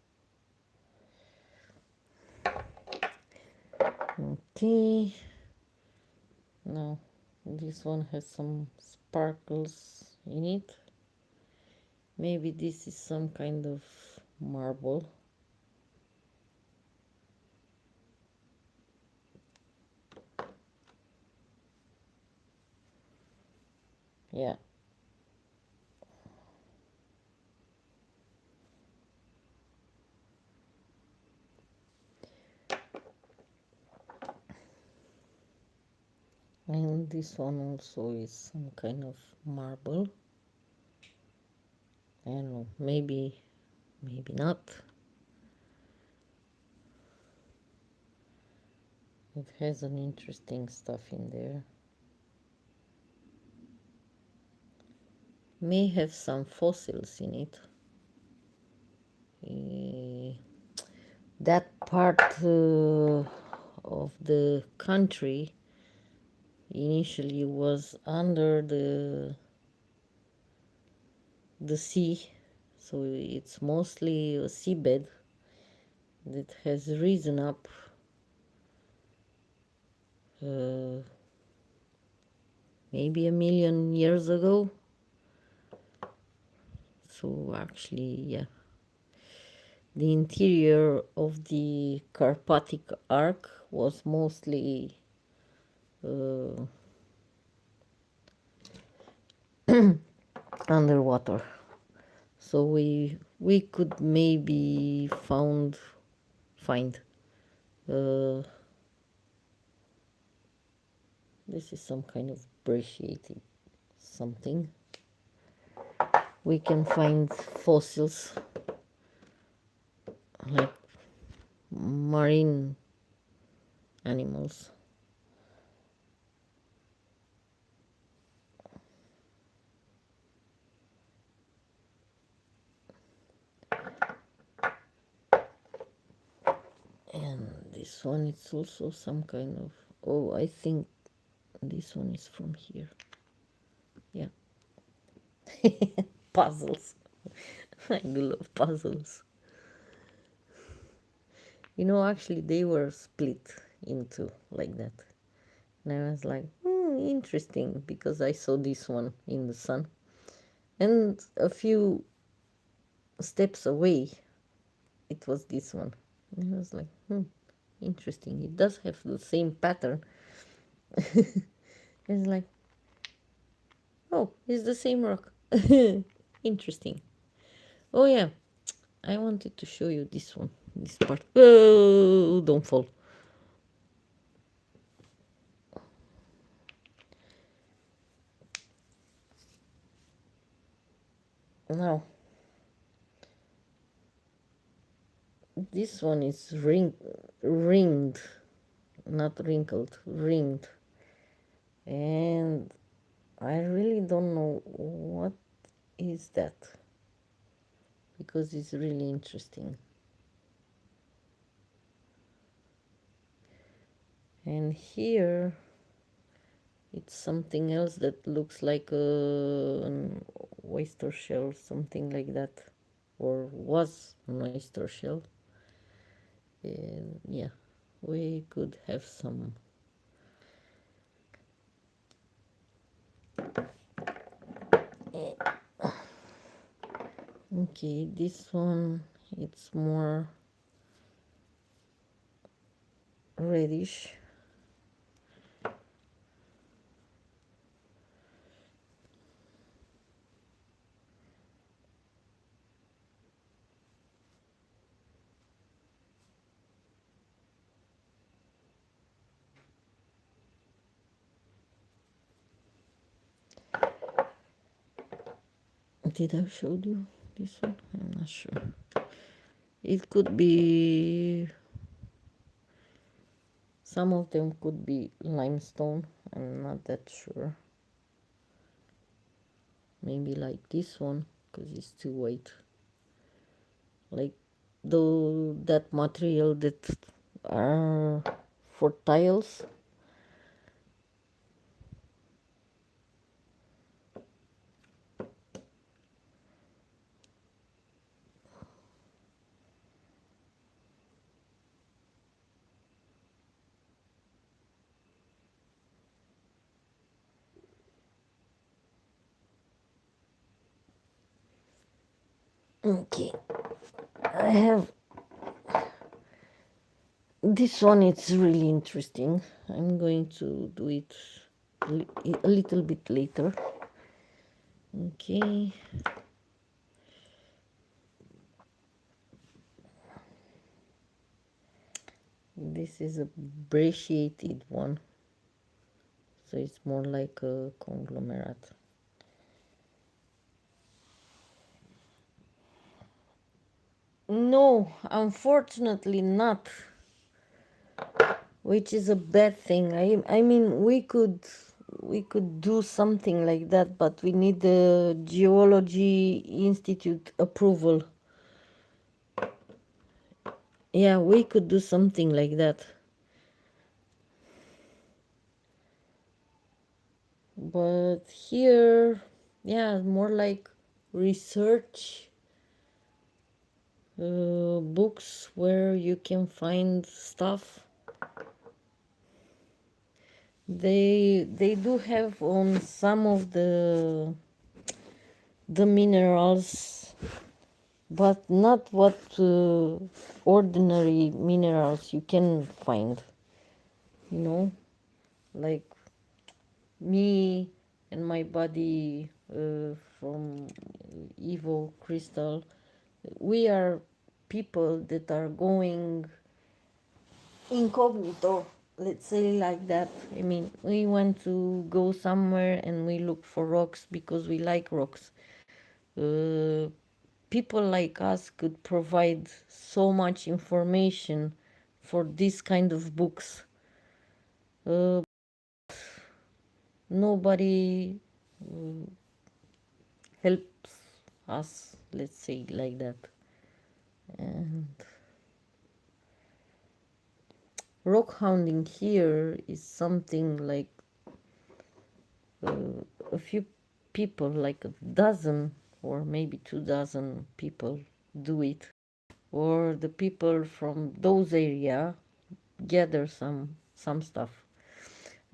Okay. Now this one has some sparkles in it. Maybe this is some kind of marble. Yeah. And this one also is some kind of marble. I don't know, maybe not. It has an interesting stuff in there. May have some fossils in it. That part of the country initially was under the sea, so it's mostly a seabed that has risen up maybe 1,000,000 years ago. So actually, yeah, the interior of the Carpathic Arc was mostly underwater. So we could maybe find this is some kind of brachiated something. We can find fossils like marine animals. And this one is also some kind of, oh, I think this one is from here. Yeah. Puzzles. I do love puzzles. You know, actually, they were split into like that. And I was like, interesting, because I saw this one in the sun. And a few steps away, it was this one. And I was like, interesting. It does have the same pattern. It's like, oh, it's the same rock. Interesting. Oh, yeah. I wanted to show you this one, this part. Oh, don't fall. Now, this one is ringed, not wrinkled, ringed. And I really don't know what is that, because it's really interesting. And here it's something else that looks like an oyster shell, something like that, or was an oyster shell. And yeah, we could have some. Okay, this one, it's more reddish. Did I show you this one? I'm not sure. It could be, some of them could be limestone. I'm not that sure. Maybe like this one, because it's too white. Like that material that are for tiles. Okay, I have this one. It's really interesting. I'm going to do it a little bit later. Okay. This is a brachiated one, so it's more like a conglomerate. No, unfortunately not, which is a bad thing. I mean we could do something like that, but we need the Geology Institute approval. Yeah, we could do something like that. But here, yeah, more like research books where you can find stuff. They do have on some of the minerals, but not what ordinary minerals you can find. You know, like me and my body from Evo Crystal, we are people that are going incognito, let's say like that. I mean, we want to go somewhere and we look for rocks because we like rocks. uh, People like us could provide so much information for this kind of books. uh, Nobody helps us, let's say like that. And rock hounding here is something like a few people, like a dozen or maybe 2 dozen people do it, or the people from those area gather some stuff.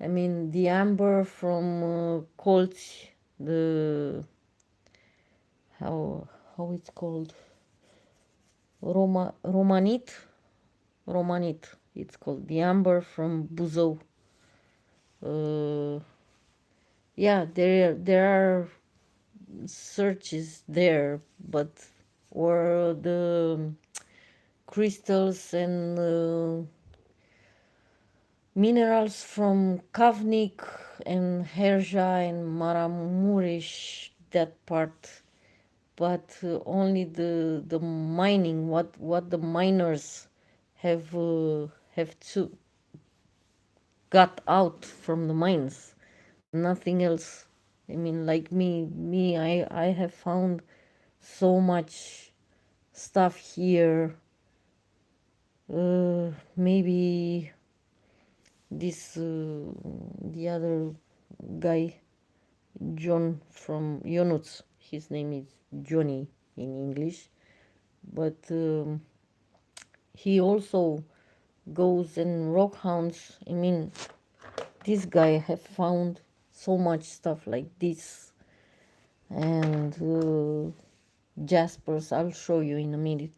I mean, the amber from Colch, the how it's called, Romanite, Romanite. It's called the amber from Buzău. Uh, yeah, there are searches there, but or the crystals and minerals from Kavnik and Herja and Maramuresh, that part, but only the mining, what the miners have to got out from the mines, nothing else. I mean, like me, I have found so much stuff here. Maybe this the other guy, John from Yonuts, his name is Johnny in English, but he also goes and rock hounds. I mean, this guy have found so much stuff like this, and jaspers. I'll show you in a minute.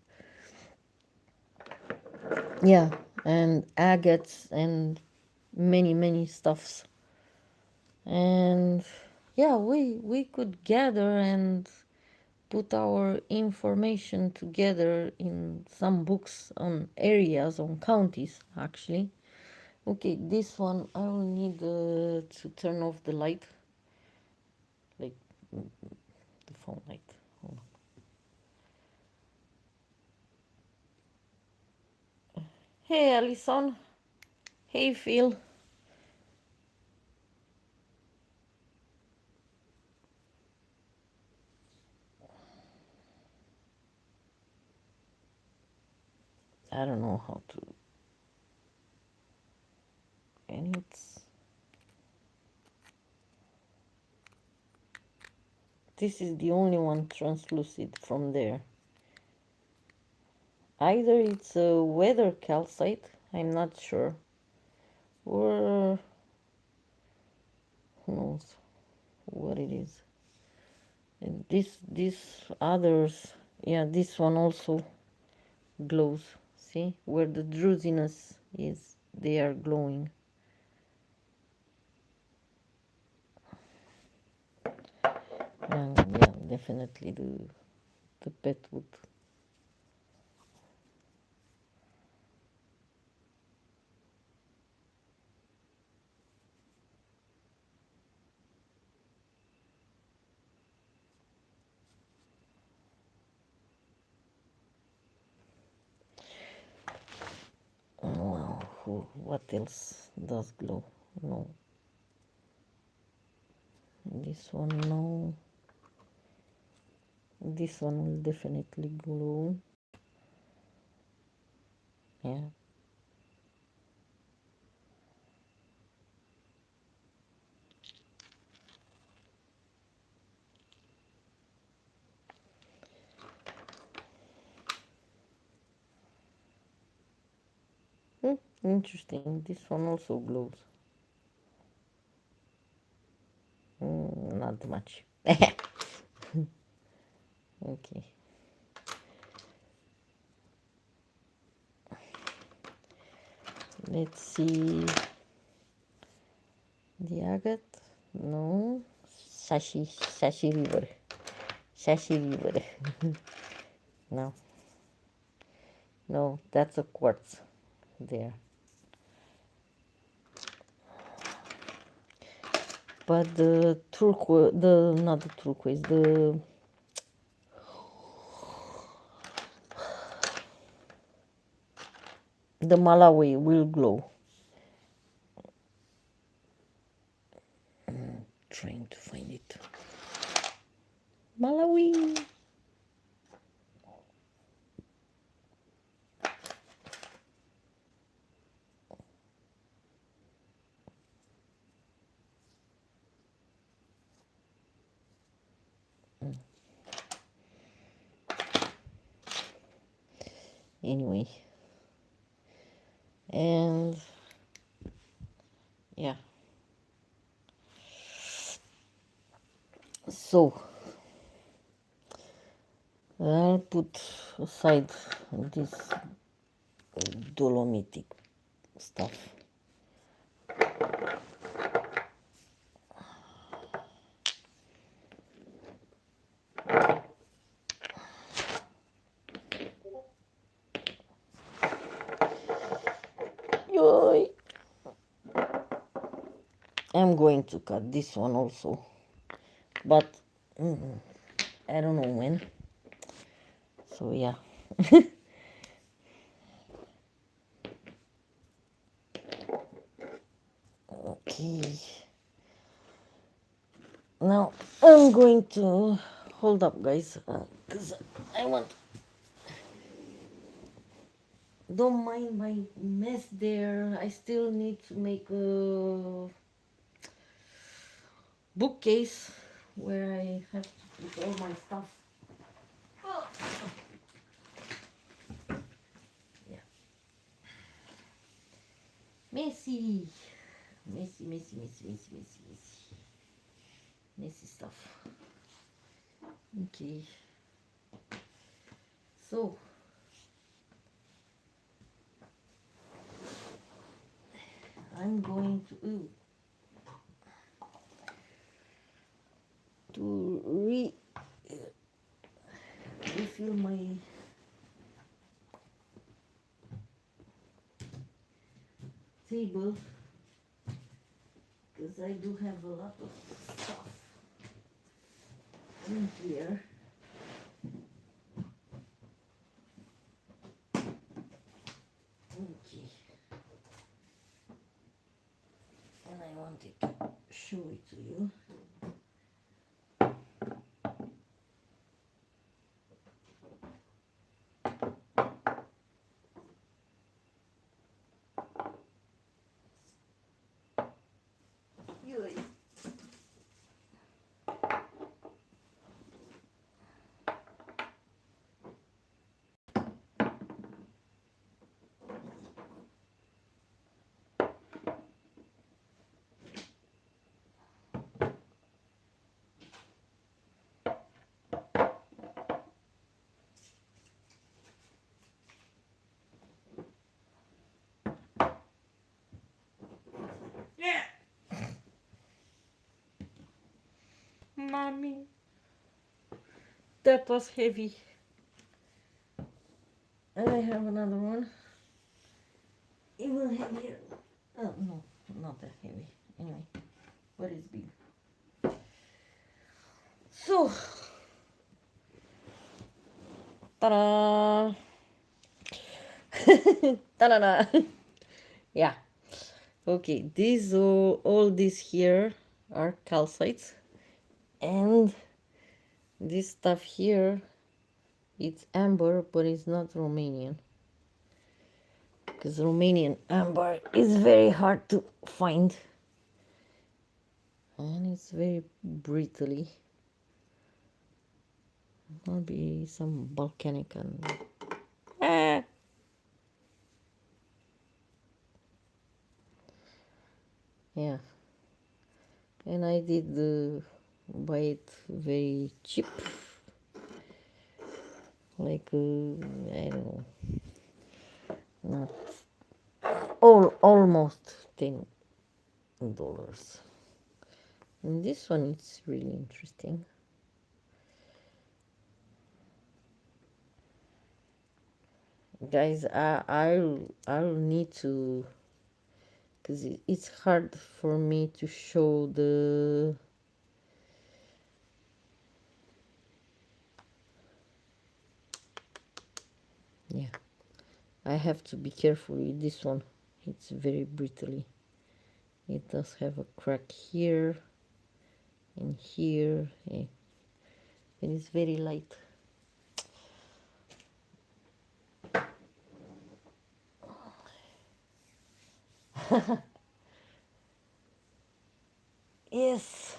Yeah, and agates and many stuffs. And yeah, we could gather and put our information together in some books on areas, on counties actually. Okay, this one I will need to turn off the light, like the phone light. Hold on. Hey Alison. Hey Phil. I don't know how to. this is the only one translucid from there. Either it's a weather calcite, I'm not sure, or who knows what it is. And this others, yeah, this one also glows. See where the drowsiness is, they are glowing. And yeah, definitely the pet wood. Wow, what else does glow? No. This one, no. This one will definitely glow. Yeah. Interesting. This one also glows. Not much. Okay. Let's see. The agate? No. Sashi river. Sashi river. No. No, that's a quartz there. But the turquoise, not the turquoise, the Malawi will glow. Trying to find it. Malawi. Anyway. And yeah. So I'll put aside this dolomitic stuff. Yoy. I'm going to cut this one also, but I don't know when. So yeah. Okay. Now I'm going to hold up, guys, because I want. Don't mind my mess there. I still need to make a bookcase where I have to put all my stuff. Oh. Yeah. Messy. Messy, messy, messy, messy, messy, messy. Messy stuff. Okay. So I'm going to refill my table because I do have a lot of stuff in here. Okay. And I wanted to show it to you. Mommy, that was heavy. And I have another one, even heavier. Oh no, not that heavy. Anyway, but it's big. So, ta-da! Ta-da! Yeah. Okay, these all these here are calcites, and this stuff here, it's amber, but it's not Romanian, because Romanian amber is very hard to find, and it's very brittly. Maybe some volcanic and yeah. And I did buy it very cheap, like I don't know, not almost $10. And this one is really interesting. Guys, I'll need to, because it's hard for me to show the yeah. I have to be careful with this one. It's very brittly. It does have a crack here and here, and it's very light. Yes,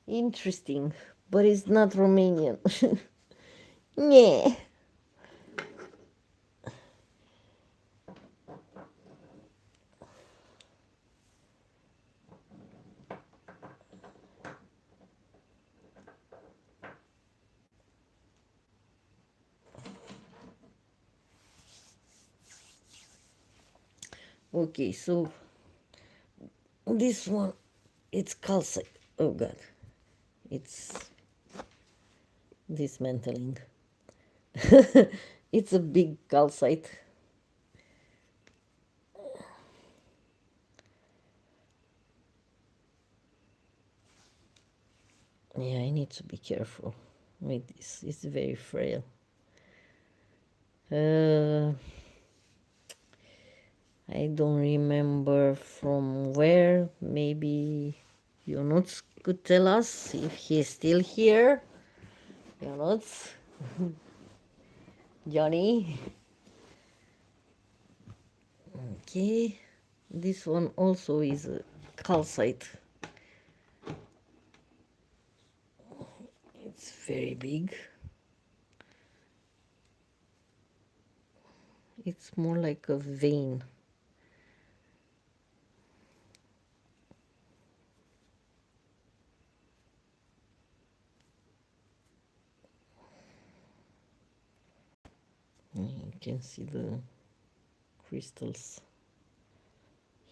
interesting, but it's not Romanian. Yeah. Okay, so this one, it's calcite. Oh god, it's dismantling. It's a big calcite. Yeah, I need to be careful with this. It's very frail. I don't remember from where. Maybe Jonuts could tell us if he's still here. Jonuts? Johnny? Okay. This one also is a calcite. It's very big. It's more like a vein. You can see the crystals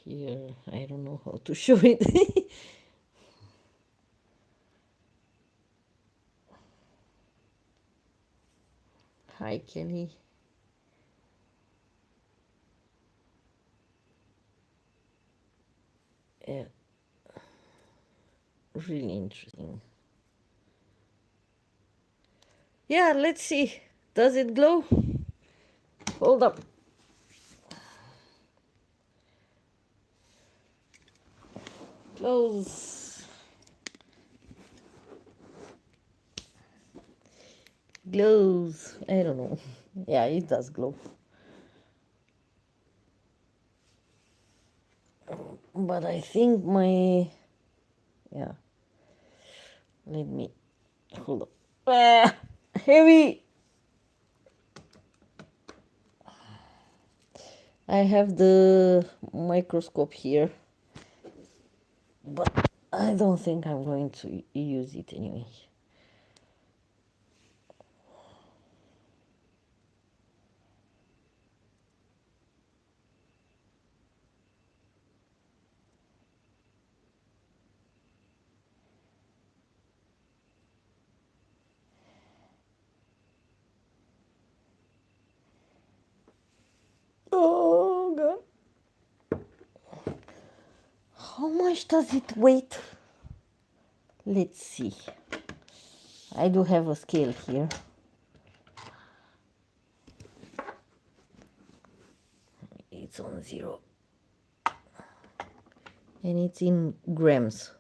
here. I don't know how to show it. Hi, Kelly. Yeah, really interesting. Yeah, let's see. Does it glow? Hold up. Glows. Glows. I don't know. Yeah, it does glow. But I think my... Yeah. Let me... Hold up. Ah, heavy! I have the microscope here, but I don't think I'm going to use it anyway. Oh god. How much does it weigh? Let's see. I do have a scale here. It's on 0. And it's in grams.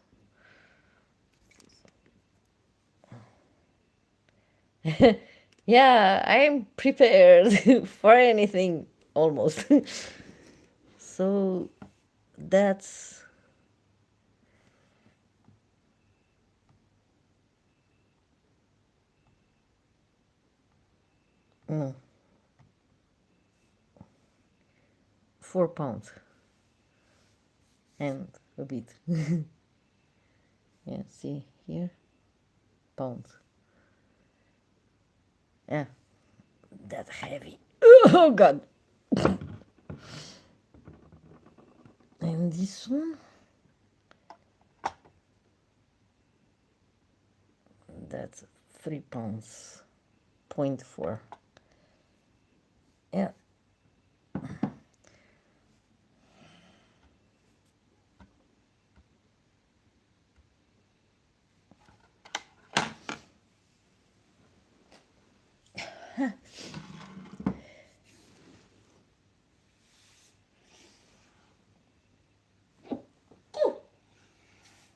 Yeah, I'm prepared for anything almost. So that's no 4 pounds and a bit. Yeah, see here, pounds. Yeah, that heavy. Oh god. And this one, that's 3 pounds, 0.4. Yeah.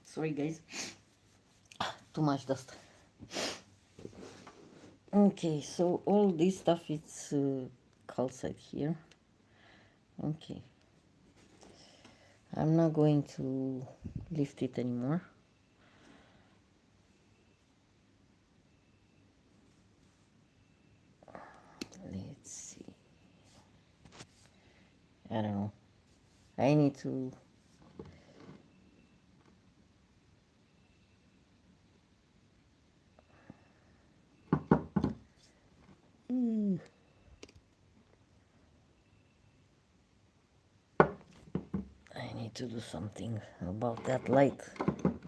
Sorry guys, too much dust. Okay, so all this stuff is calcite here. Okay, I'm not going to lift it anymore. Let's see. I don't know. I need to. I need to do something about that light,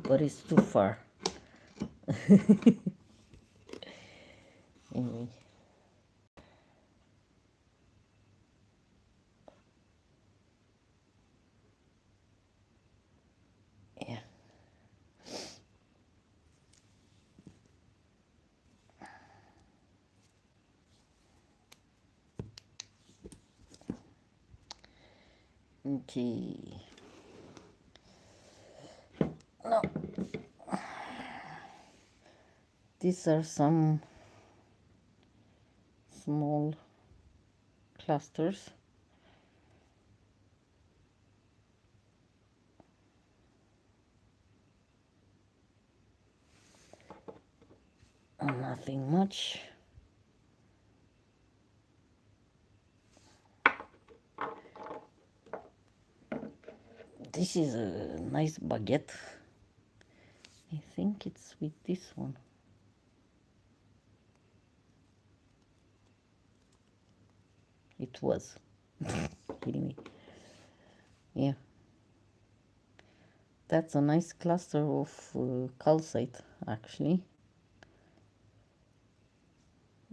but it's too far. Anyway. Yeah. Okay. Now, these are some small clusters. Nothing much. This is a nice baguette. I think it's with this one. It was. Kidding me. Yeah. That's a nice cluster of calcite, actually.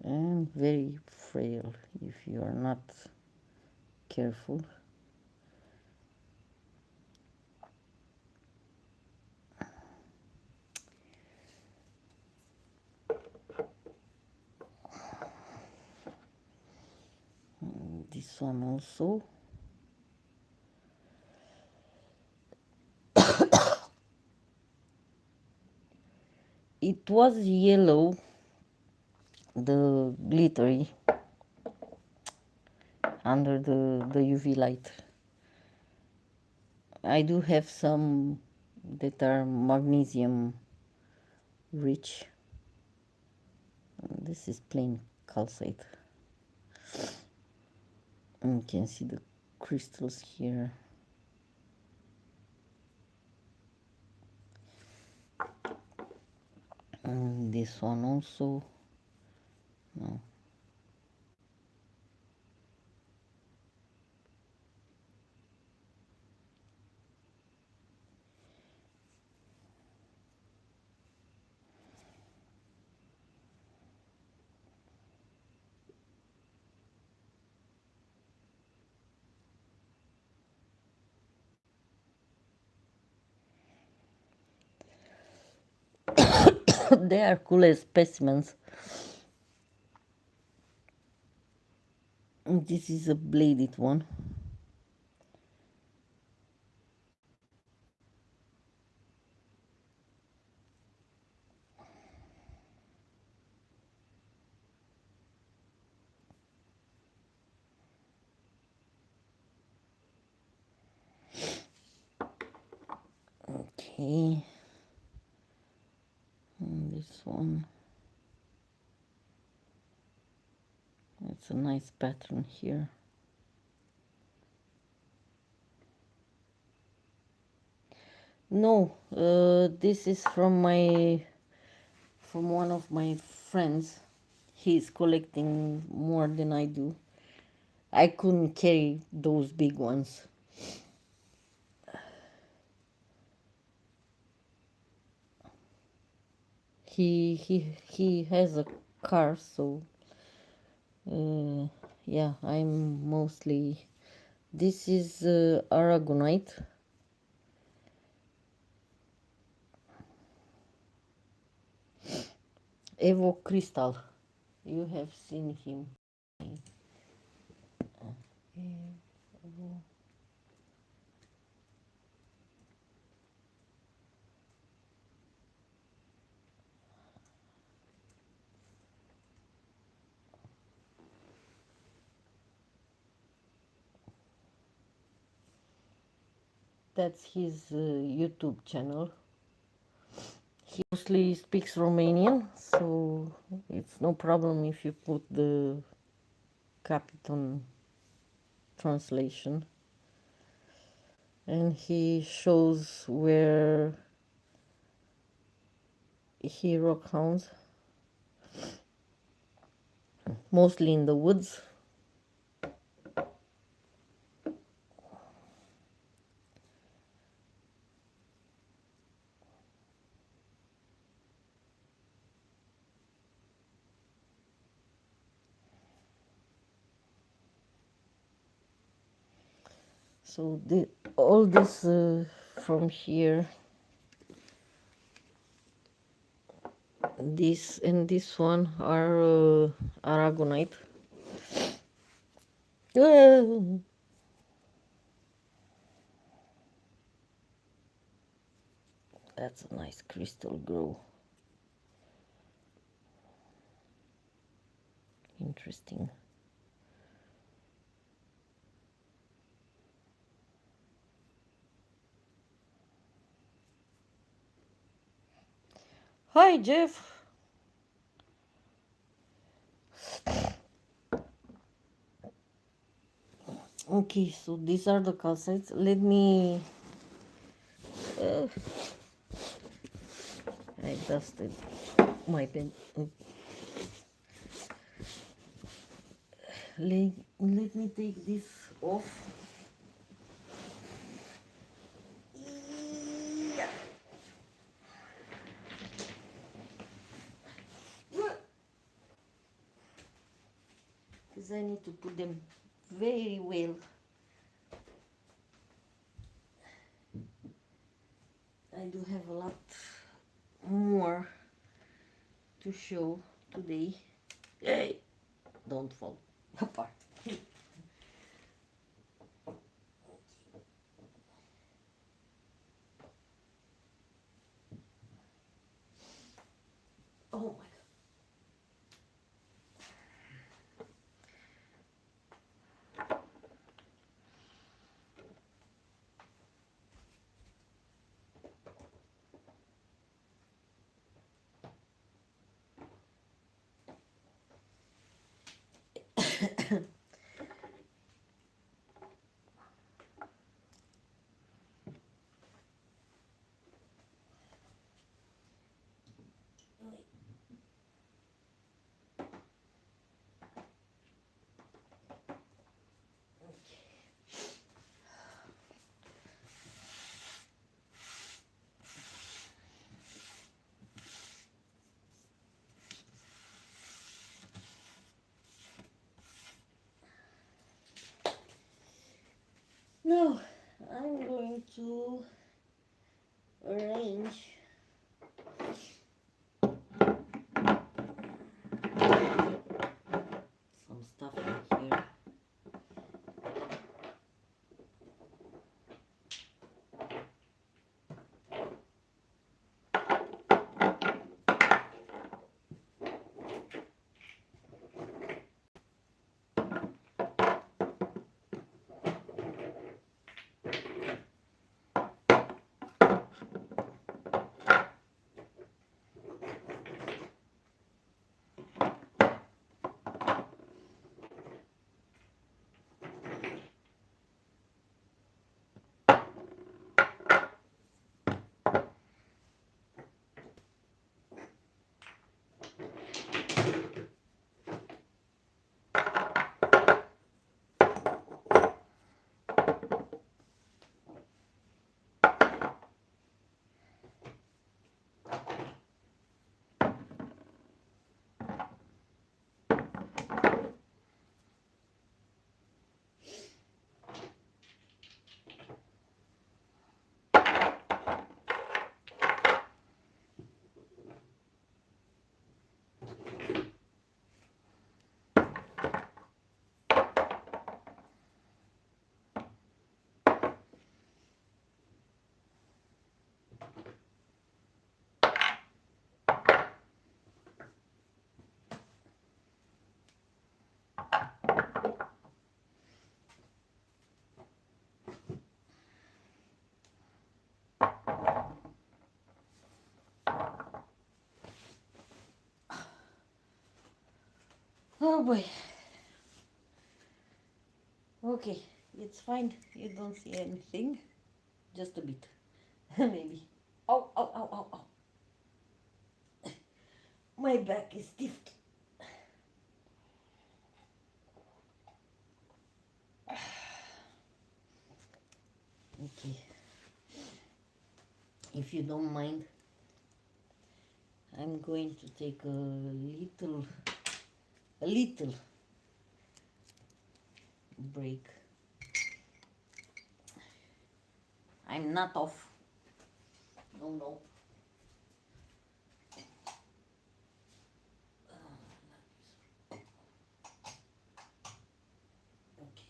And very frail if you are not careful. This one also. It was yellow, the glittery, under the UV light. I do have some that are magnesium rich. This is plain calcite. And you can see the crystals here. And this one also. No. They are cool as specimens. This is a bladed one. Okay. And this one. It's a nice pattern here. No, this is from one of my friends. He's collecting more than I do. I couldn't carry those big ones. He has a car, so yeah, I'm mostly. This is Aragonite. Evo Crystal. You have seen him. That's his YouTube channel. He mostly speaks Romanian, so it's no problem if you put the Capiton translation. And he shows where he rock hounds, mostly in the woods. So all this from here, this and this one are Aragonite. Ah, that's a nice crystal grow. Interesting. Hi, Jeff. Okay, so these are the calcites. Let me. Uh, I dusted my pen. Let me take this off. Because I need to put them very well. I do have a lot more to show today. Hey, don't fall apart. Oh my Now I'm going to arrange Oh boy. Okay, it's fine. You don't see anything. Just a bit. Maybe. Oh, oh, oh, oh, oh. My back is stiff. Okay. If you don't mind, I'm going to take a little break. I'm not off. No, no. Okay.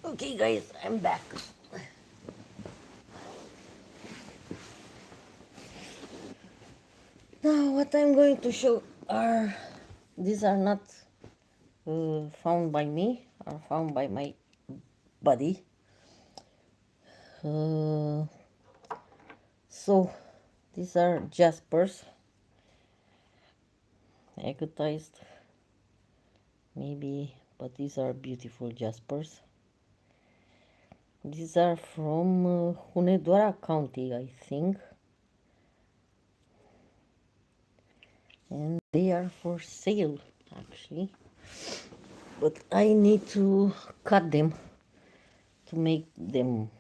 Okay, guys, I'm back. Now, what I'm going to show are these are not found by me, are found by my buddy. Uh, so, these are jaspers, agotized, maybe, but these are beautiful jaspers. These are from Hunedoara County, I think, and they are for sale actually. But I need to cut them to make them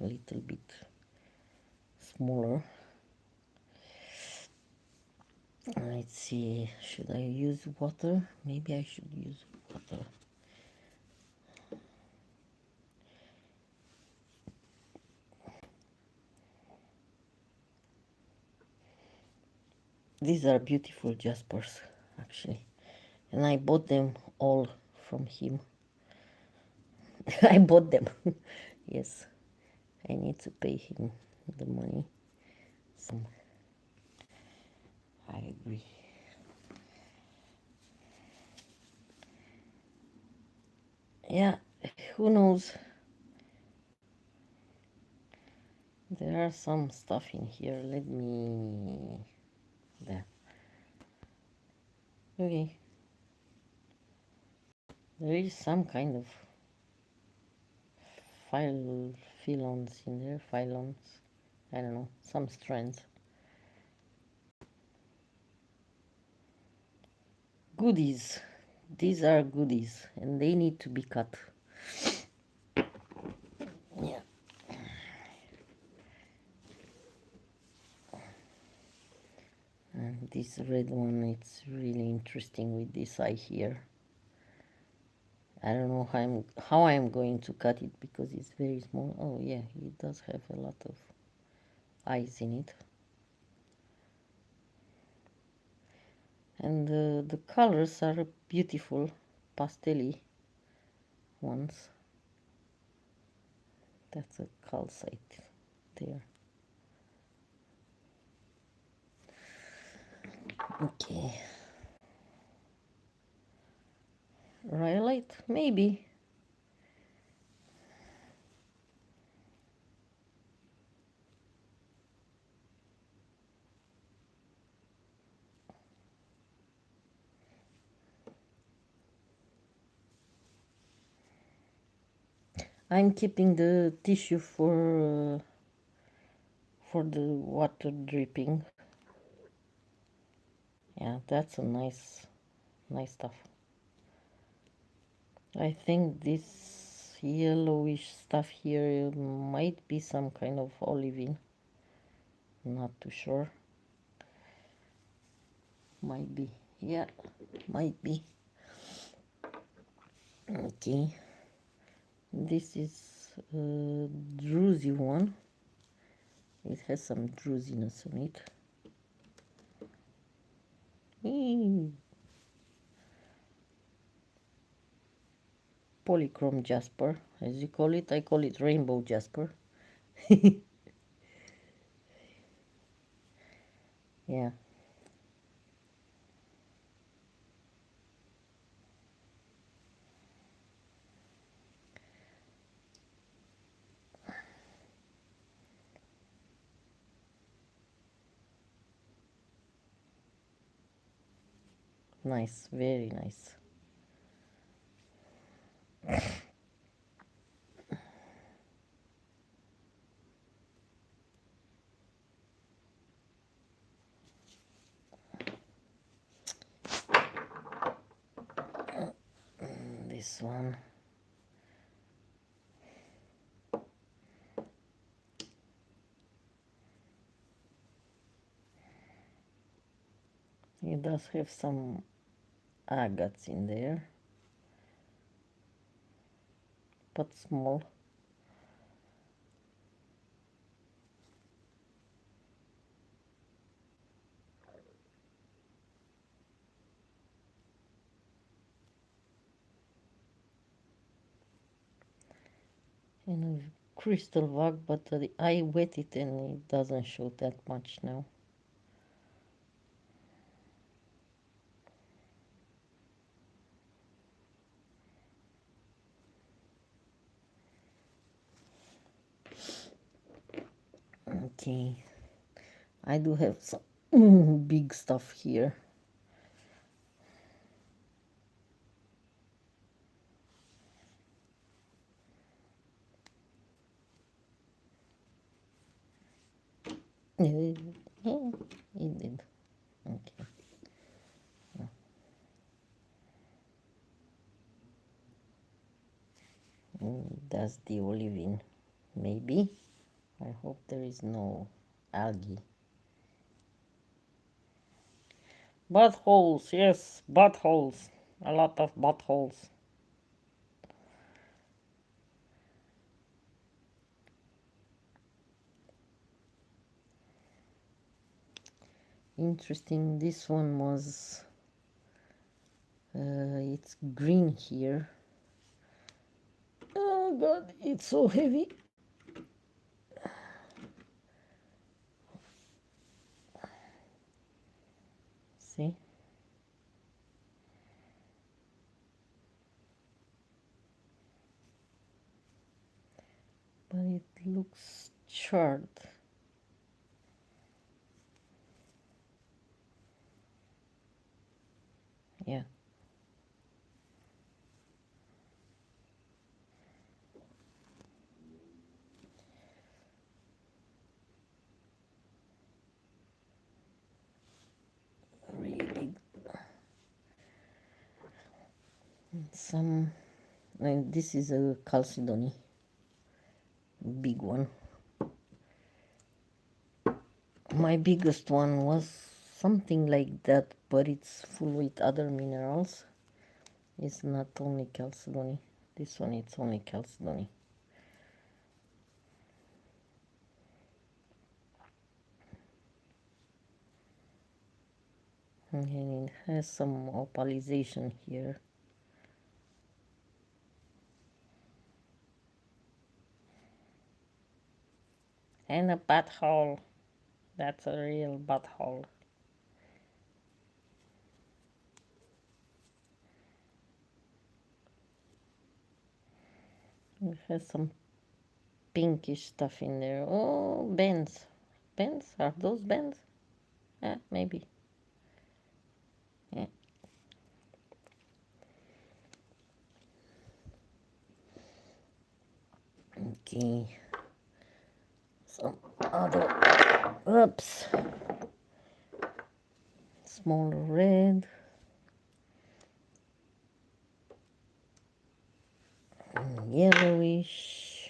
a little bit smaller. Let's see, should I use water? Maybe I should use water. These are beautiful jaspers actually, and I bought them all from him. I bought them. Yes, I need to pay him the money. So I agree. Yeah, who knows? There are some stuff in here. Let me... There. Okay. There is some kind of phylons in there. Phylons. I don't know. Some strands. Goodies. These are goodies. And they need to be cut. Yeah. And this red one, it's really interesting with this eye here. I don't know how I'm going to cut it because it's very small. Oh yeah, it does have a lot of eyes in it. And the colors are beautiful, pastel ones. That's a calcite there. Okay. Rhyolite? Maybe. I'm keeping the tissue for the water dripping. Yeah, that's a nice stuff. I think this yellowish stuff here might be some kind of olivine. Not too sure. Might be. Yeah, might be. Okay. This is a druzy one. It has some drusiness on it. Polychrome jasper, as you call it. I call it rainbow jasper. Yeah. Nice, very nice. This one. It does have some agates in there, but small. and a crystal rock, but I wet it and it doesn't show that much now. Okay, I do have some big stuff here. Yeah, it did. Okay. That's the olivine. Maybe. I hope there is no algae. Buttholes, yes, buttholes. A lot of buttholes. Interesting. This one was. It's green here. Oh god, it's so heavy. See? But it looks charred. Yeah. Really big. Some. And this is a chalcedony. Big one. My biggest one was something like that, but it's full with other minerals. It's not only chalcedony. This one, it's only chalcedony. And it has some opalization here. And a butthole. That's a real butthole. It has some pinkish stuff in there. Oh, bends. Bends? Are those bends? Yeah, maybe. Yeah. Okay. Some other. Oops. Small red. Yellowish.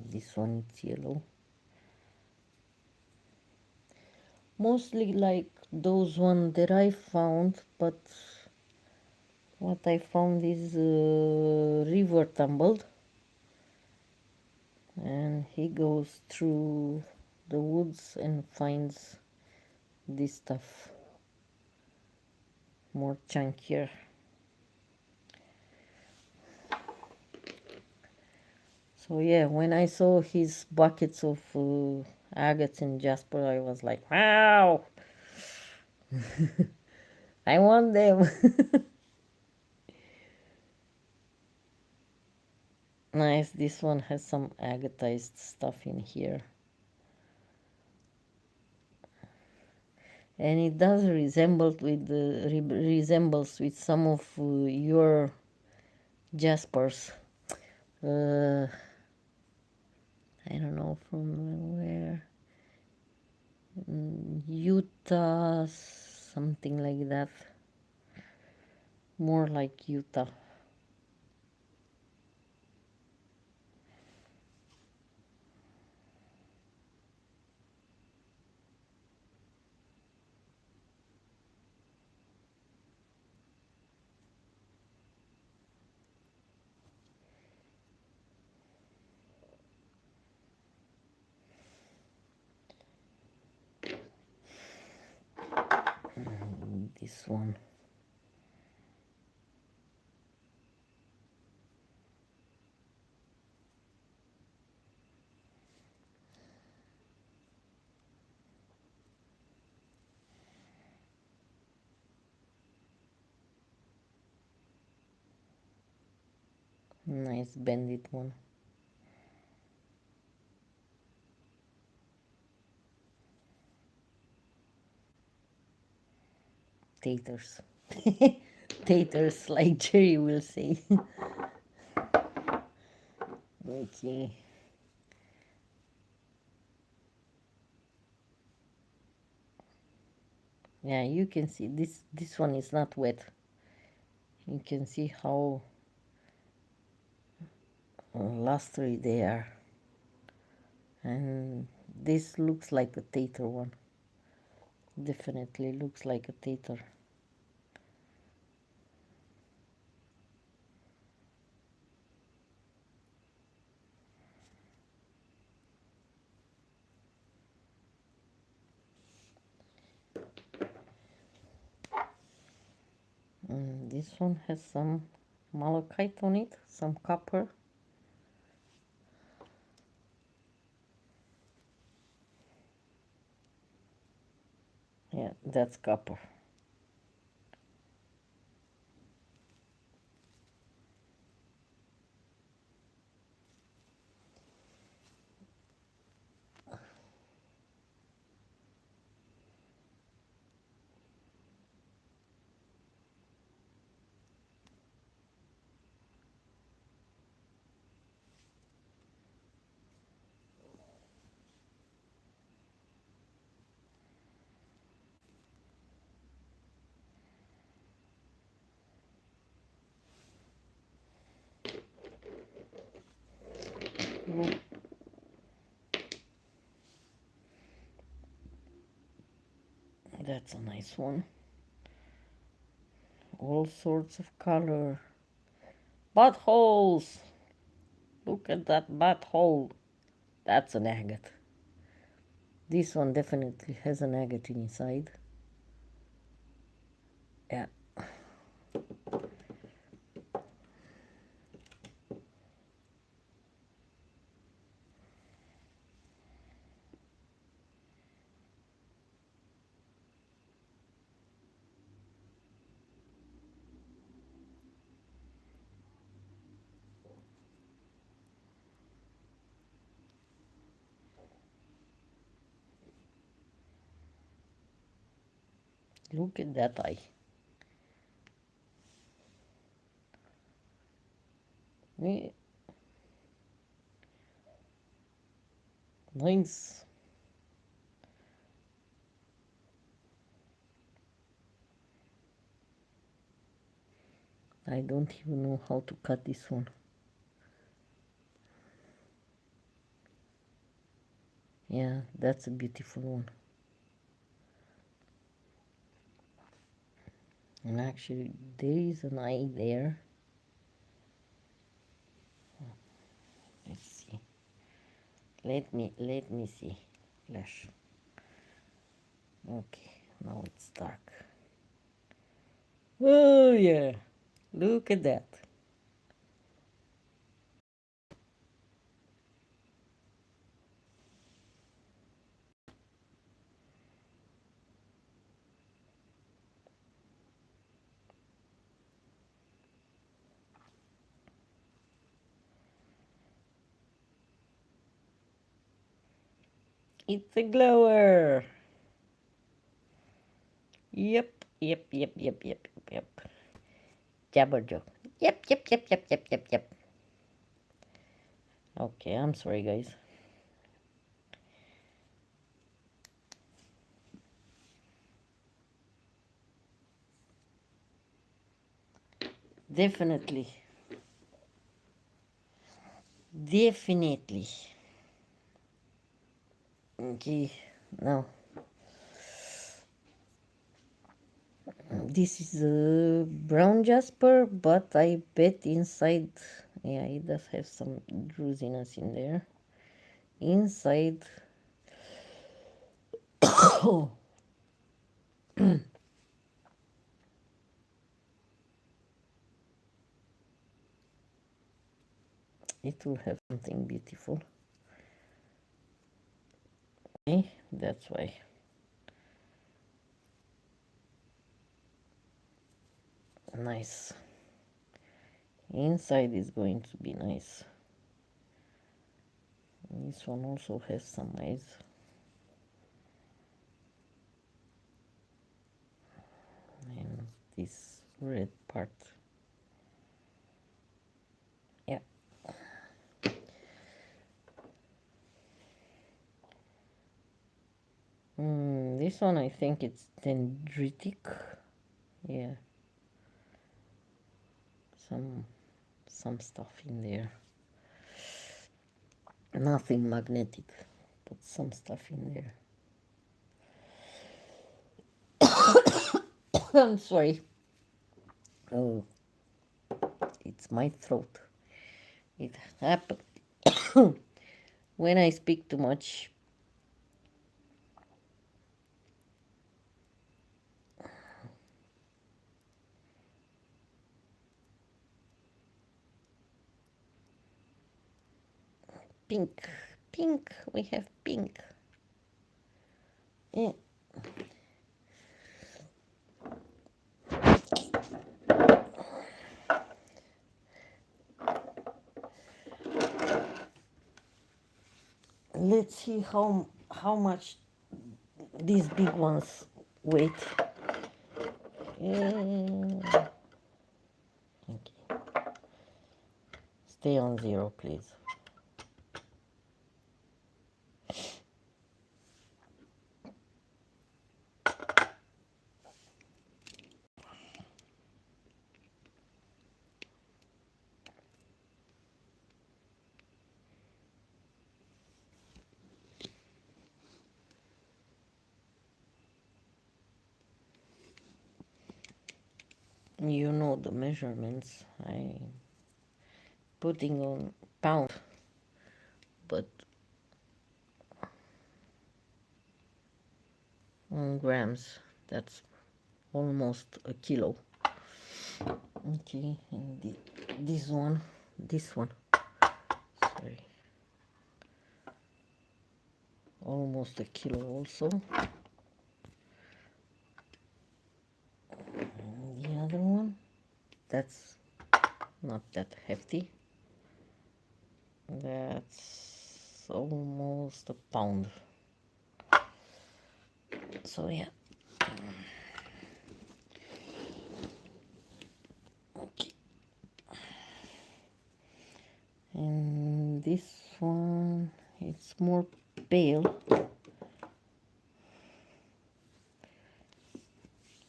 This one is yellow. Mostly like those ones that I found, but what I found is river tumbled, and he goes through the woods and finds this stuff more chunkier. So yeah, when I saw his buckets of agates and jasper, I was like, wow, I want them. Nice, this one has some agatized stuff in here. And it does resembles with some of your jaspers. I don't know from where. Utah, something like that. More like Utah. this one. Nice bandit one. Taters. Taters, like Jerry will say. Okay. Yeah, you can see this one is not wet. You can see how lustery they are. And this looks like a tater one. Definitely looks like a tater. This one has some malachite on it, some copper. Yeah, that's copper. Ooh, that's a nice one. All sorts of color. Buttholes! Look at that butthole. That's an agate. This one definitely has an agate inside. Yeah. Look at that eye. Nice. I don't even know how to cut this one. Yeah, that's a beautiful one. And actually, there is an eye there. Let's see. Let me see. Flash. Okay, now it's dark. Oh yeah, look at that. It's a glower. Yep. Jabberjaw. Yep. Okay, I'm sorry, guys. Definitely. Okay, now this is a brown jasper, but I bet inside, yeah, it does have some drusiness in there. Inside, it will have something beautiful. Okay, that's why. Nice. Inside is going to be nice. This one also has some eyes. And this red part. Yeah. This one I think it's dendritic. Yeah. Some stuff in there. Nothing magnetic, but some stuff in there. I'm sorry. Oh, it's my throat. It happened when I speak too much. Pink, pink. We have pink. Yeah. Let's see how much these big ones weight. Okay. Stay on 0, please. You know the measurements. I putting on pound, but on grams. That's almost a kilo. Okay, and this one, sorry, almost a kilo also. And the other one, that's not that hefty. That's almost a pound. So yeah. Okay. And this one, it's more pale.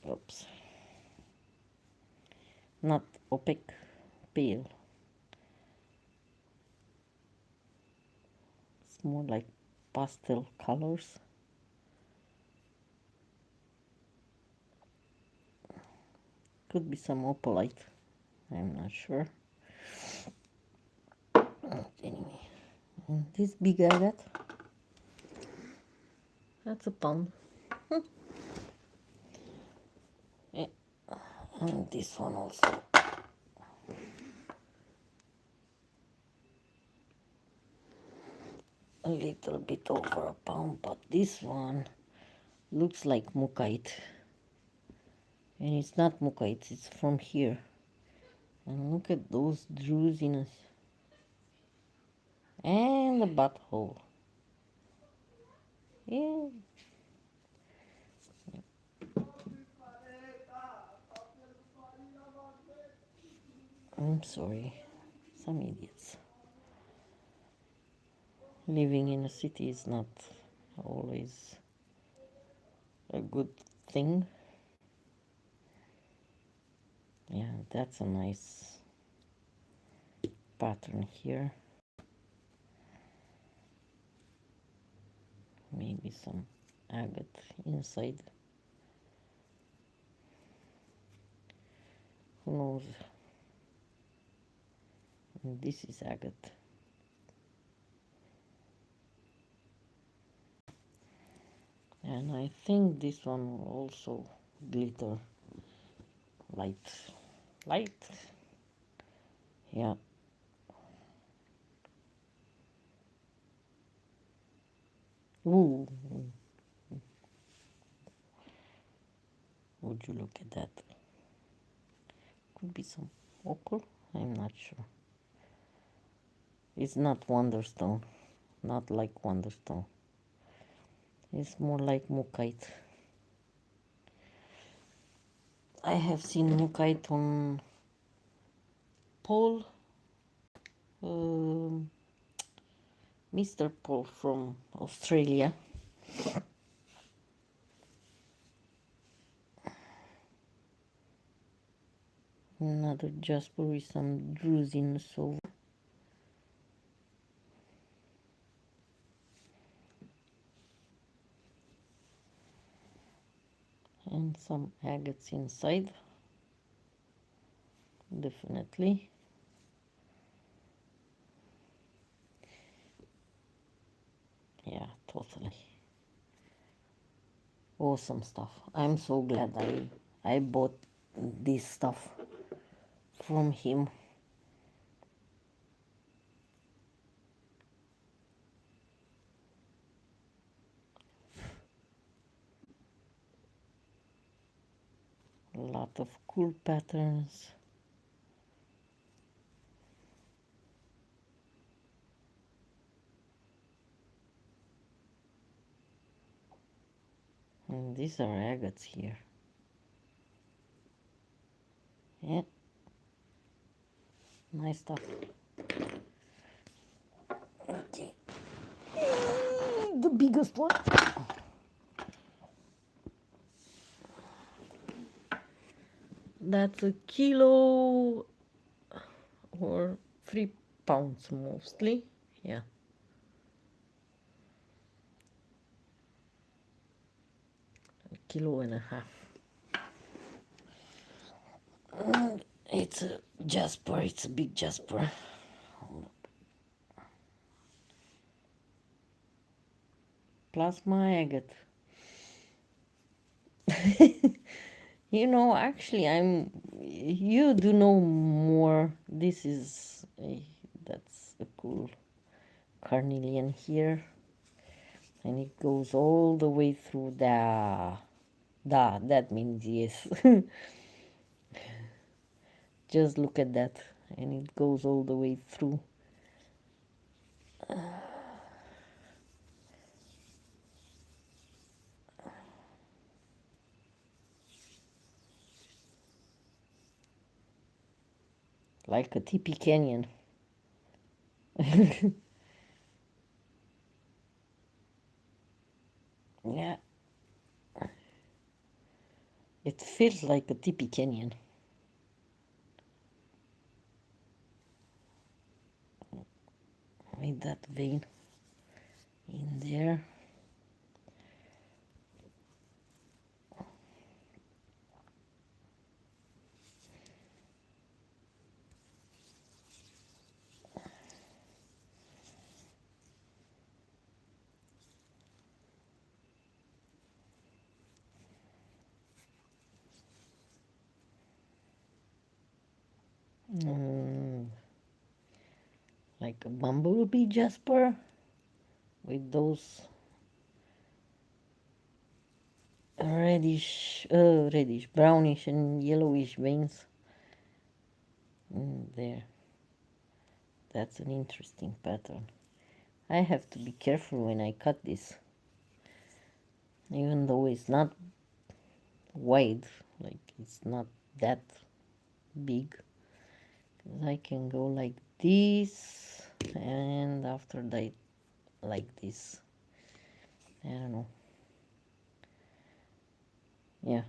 Oops. Not opaque, pale. It's more like pastel colors. Could be some opalite. I'm not sure. Anyway, and this big agate, that's a pound. Yeah. And this one also. A little bit over a pound, but this one looks like mukite. And it's not mukite, it's from here. And look at those drusiness. And the butthole. Yeah. I'm sorry. Some idiots. Living in a city is not always a good thing. Yeah, that's a nice pattern here. Maybe some agate inside. Who knows? And this is agate. And I think this one will also glitter light. Yeah. Ooh, would you look at that? Could be some ochre, I'm not sure. It's not Wonderstone, not like Wonderstone. It's more like Mukite. I have seen Mukite on Paul, um, Mr. Paul from Australia. Another jasper with some drusin silver. And some agates inside, definitely. Yeah, totally. Awesome stuff. I'm so glad I bought this stuff from him. A lot of cool patterns. And these are agates here. Yeah, nice stuff. Okay. The biggest one. That's a kilo or 3 pounds mostly. Yeah. A kilo and a half. And it's a jasper, it's a big jasper. Plasma agate. Actually, you do know more. This is that's a cool carnelian here, and it goes all the way through that means yes. Just look at that, and it goes all the way through. Like a teepee canyon. Yeah, it feels like a teepee canyon. With that vein in there. Mm, like a bumblebee jasper with those reddish, brownish and yellowish veins in there. That's an interesting pattern. I have to be careful when I cut this, even though it's not wide, like it's not that big. 'Cause I can go like this, and after that, like this. I don't know. Yeah.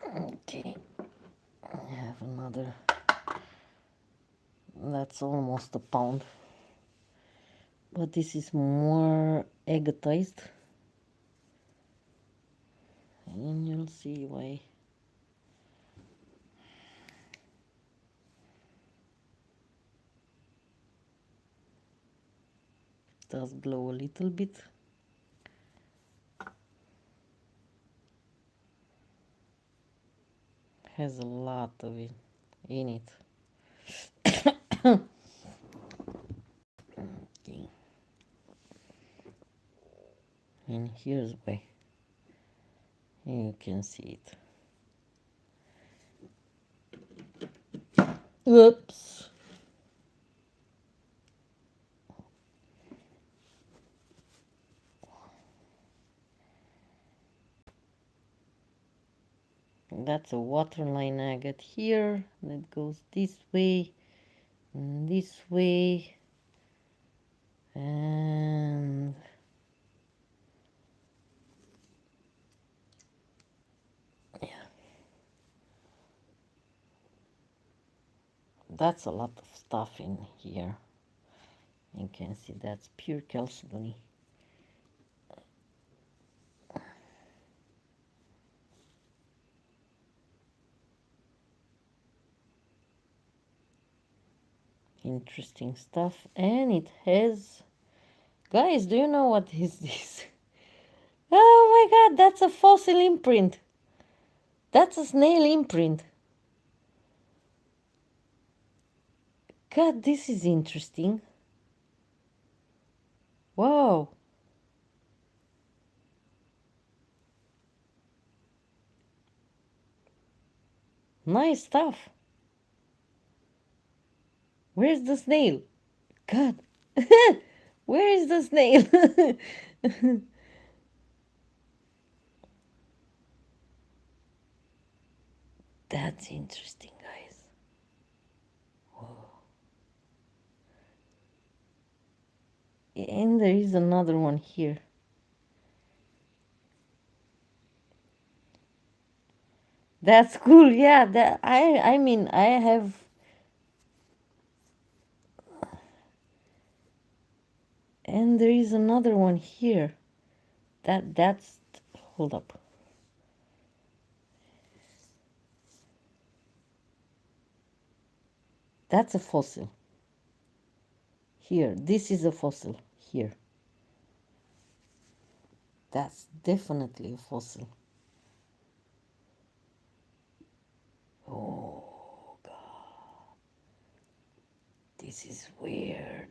Okay. I have another. That's almost a pound. But this is more agatized. And you'll see why. It does glow a little bit. Has a lot of it in it. And here's why. You can see it. Whoops. That's a waterline agate here that goes this way and this way. And yeah, that's a lot of stuff in here. You can see that's pure chalcedony. Interesting stuff. And it has, guys, do you know what is this? Oh my god, that's a fossil imprint. That's a snail imprint. God, this is interesting. Wow. Nice stuff. Where's the snail? God. Where is the snail? That's interesting, guys. Whoa. And there is another one here. That's cool. Yeah, that I mean I have, and there is another one here. That's hold up. That's a fossil. Here, this is a fossil here. That's definitely a fossil. Oh god. This is weird.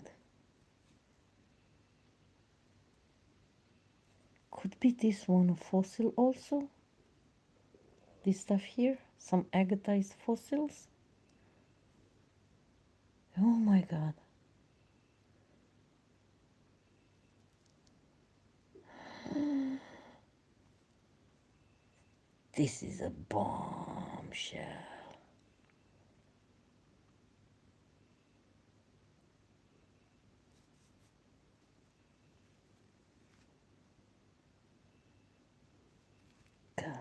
Could be this one a fossil also? This stuff here? Some agatized fossils? Oh my god. This is a bombshell. God.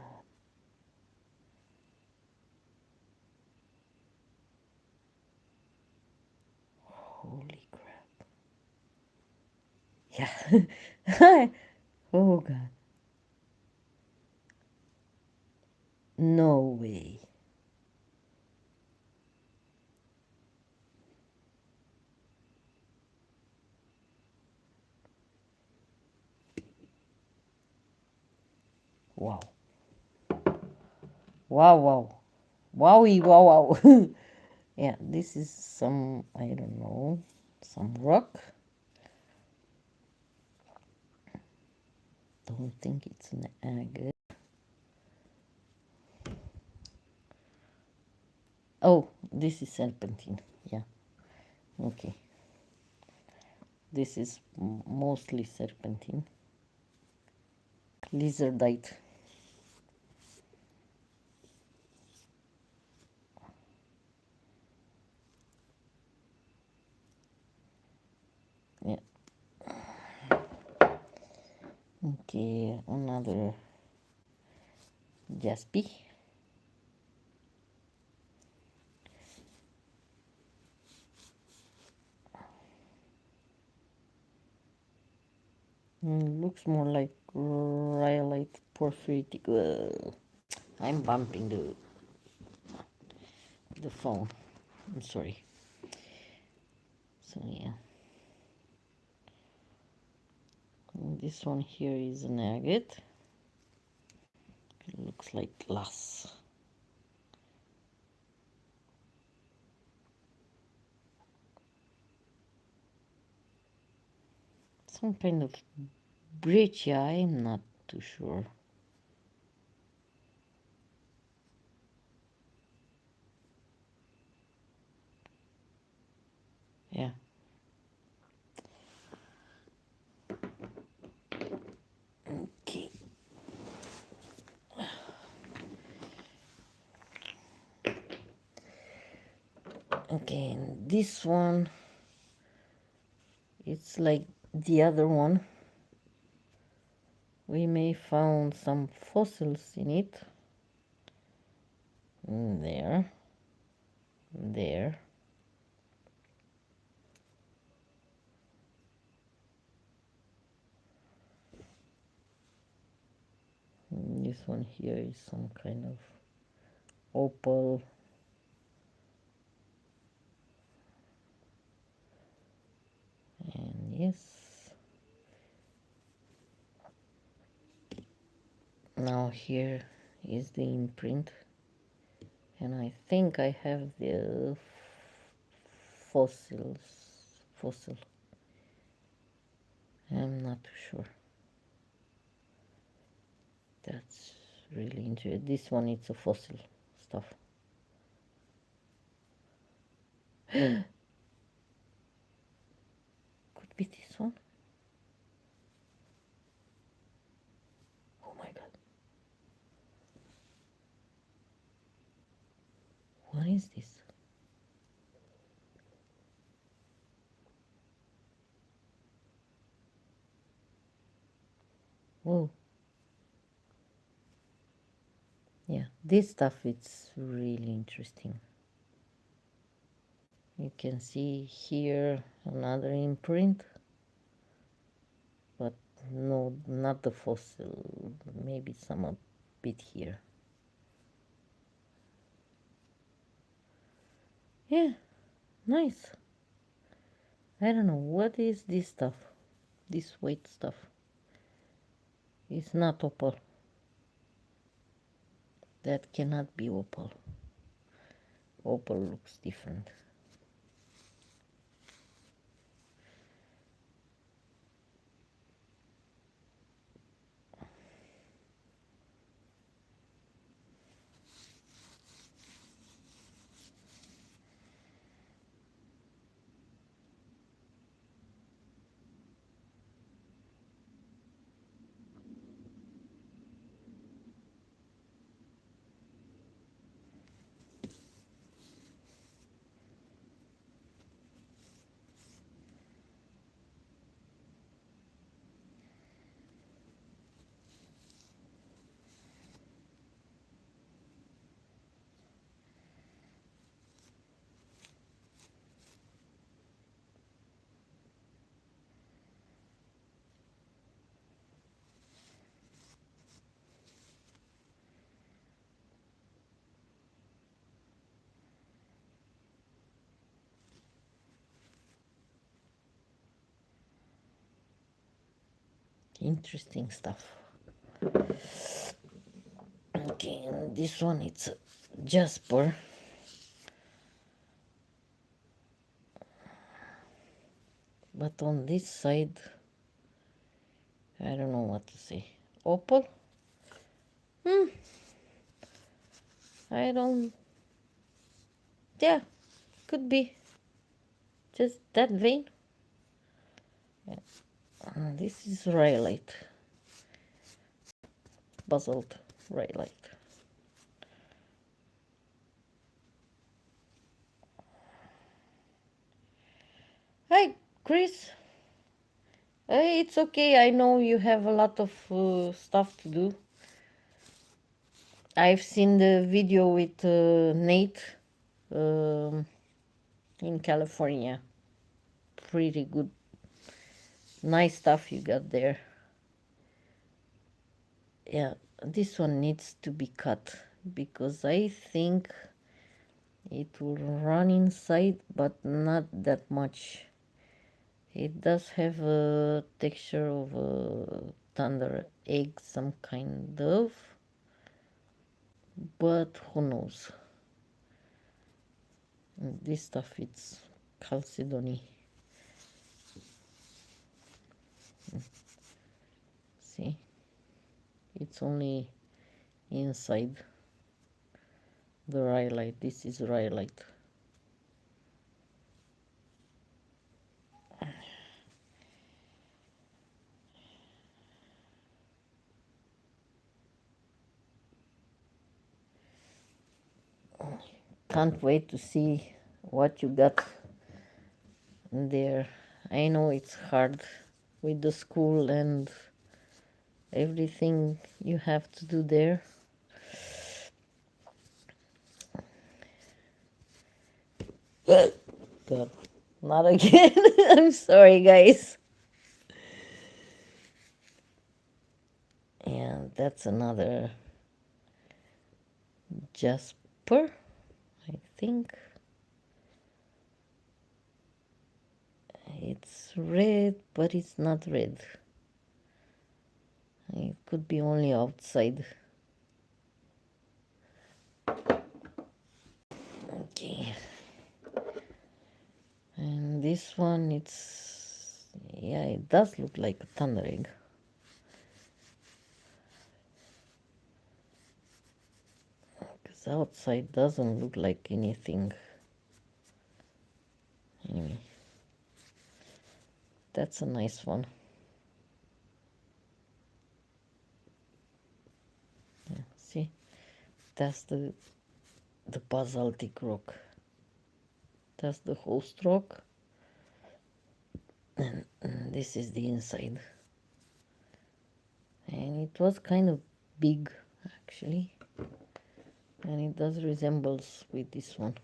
Holy crap. Yeah. Oh god. No way. Wow. Wow, wow. Wowie, wow, wow. Yeah, this is some, I don't know, some rock. Don't think it's an agate. Oh, this is serpentine. Yeah. Okay. This is mostly serpentine. Lizardite. Yeah. Okay, another jaspi. Looks more like rhyolite porphyritic. I'm bumping the phone. I'm sorry. So yeah. And this one here is an agate. It looks like glass. Some kind of Bridge, yeah, I'm not too sure. Yeah. Okay. Okay, and this one, it's like the other one. We may found some fossils in it. There, there. This one here is some kind of opal. And yes. Now here is the imprint. And I think I have the fossils. Fossil. I'm not too sure. That's really interesting. This one it's a fossil stuff. Could be this one. Oh my god. What is this? Whoa. Yeah, this stuff it's really interesting. You can see here another imprint, but no, not the fossil, maybe some a bit here. Yeah, nice. I don't know, what is this stuff? This white stuff. It's not opal. That cannot be opal. Opal looks different. Interesting stuff. Okay, and this one it's jasper. But on this side, I don't know what to say. Opal? I don't... Yeah, could be. Just that vein. Yeah. This is rhyolite. Basalt rhyolite. Hi, Chris. It's okay. I know you have a lot of stuff to do. I've seen the video with Nate um, in California. Pretty good. Nice stuff you got there. Yeah, this one needs to be cut because I think it will run inside, but not that much. It does have a texture of a thunder egg, some kind of, but who knows. This stuff it's chalcedony. It's only inside the rhyolite. This is rhyolite. Can't wait to see what you got there. I know it's hard with the school and everything you have to do there. God, not again. I'm sorry, guys. And that's another jasper, I think. It's red, but it's not red. It could be only outside. Okay. And this one, yeah, it does look like a thunder egg. Because outside doesn't look like anything. Anyway, that's a nice one. Yeah, see, that's the basaltic rock. That's the host rock. And this is the inside. And it was kind of big, actually. And it does resembles with this one.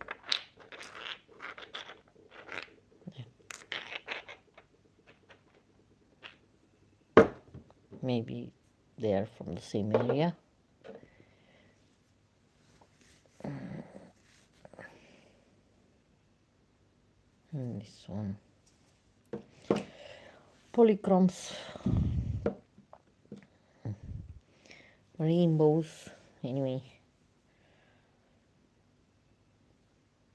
Yeah. Maybe they are from the same area. And this one. Polychromes. Rainbows. Anyway.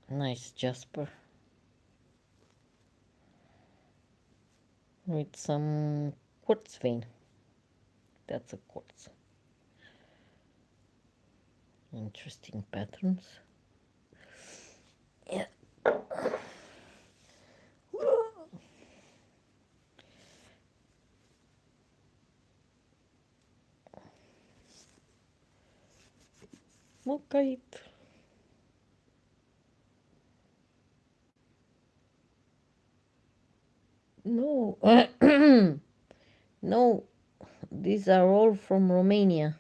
Nice jasper. With some quartz vein. That's a quartz. Interesting patterns. Yeah. Mokite. No. No. These are all from Romania.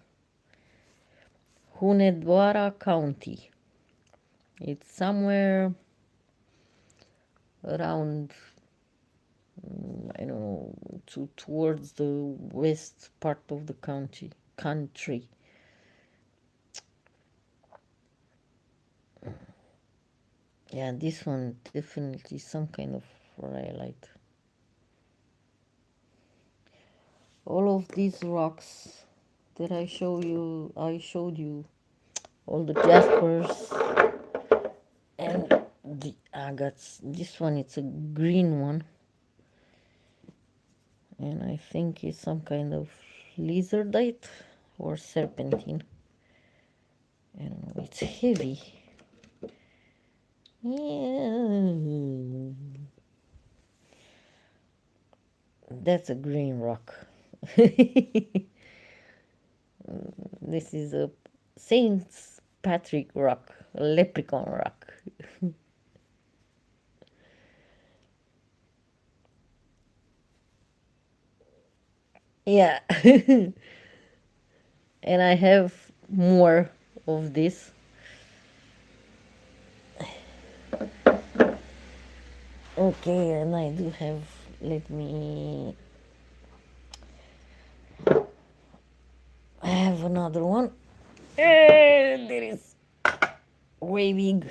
Hunedoara County. It's somewhere around, I don't know, towards the west part of the country. Yeah, this one definitely some kind of rhyolite. All of these rocks that I showed you all the jaspers and the agates. This one, it's a green one, and I think it's some kind of lizardite or serpentine. I don't know, it's heavy. Yeah. That's a green rock. This is a Saint Patrick rock, a leprechaun rock. Yeah. And I have more of this. Okay, and I do have, let me, I have another one. There is way big.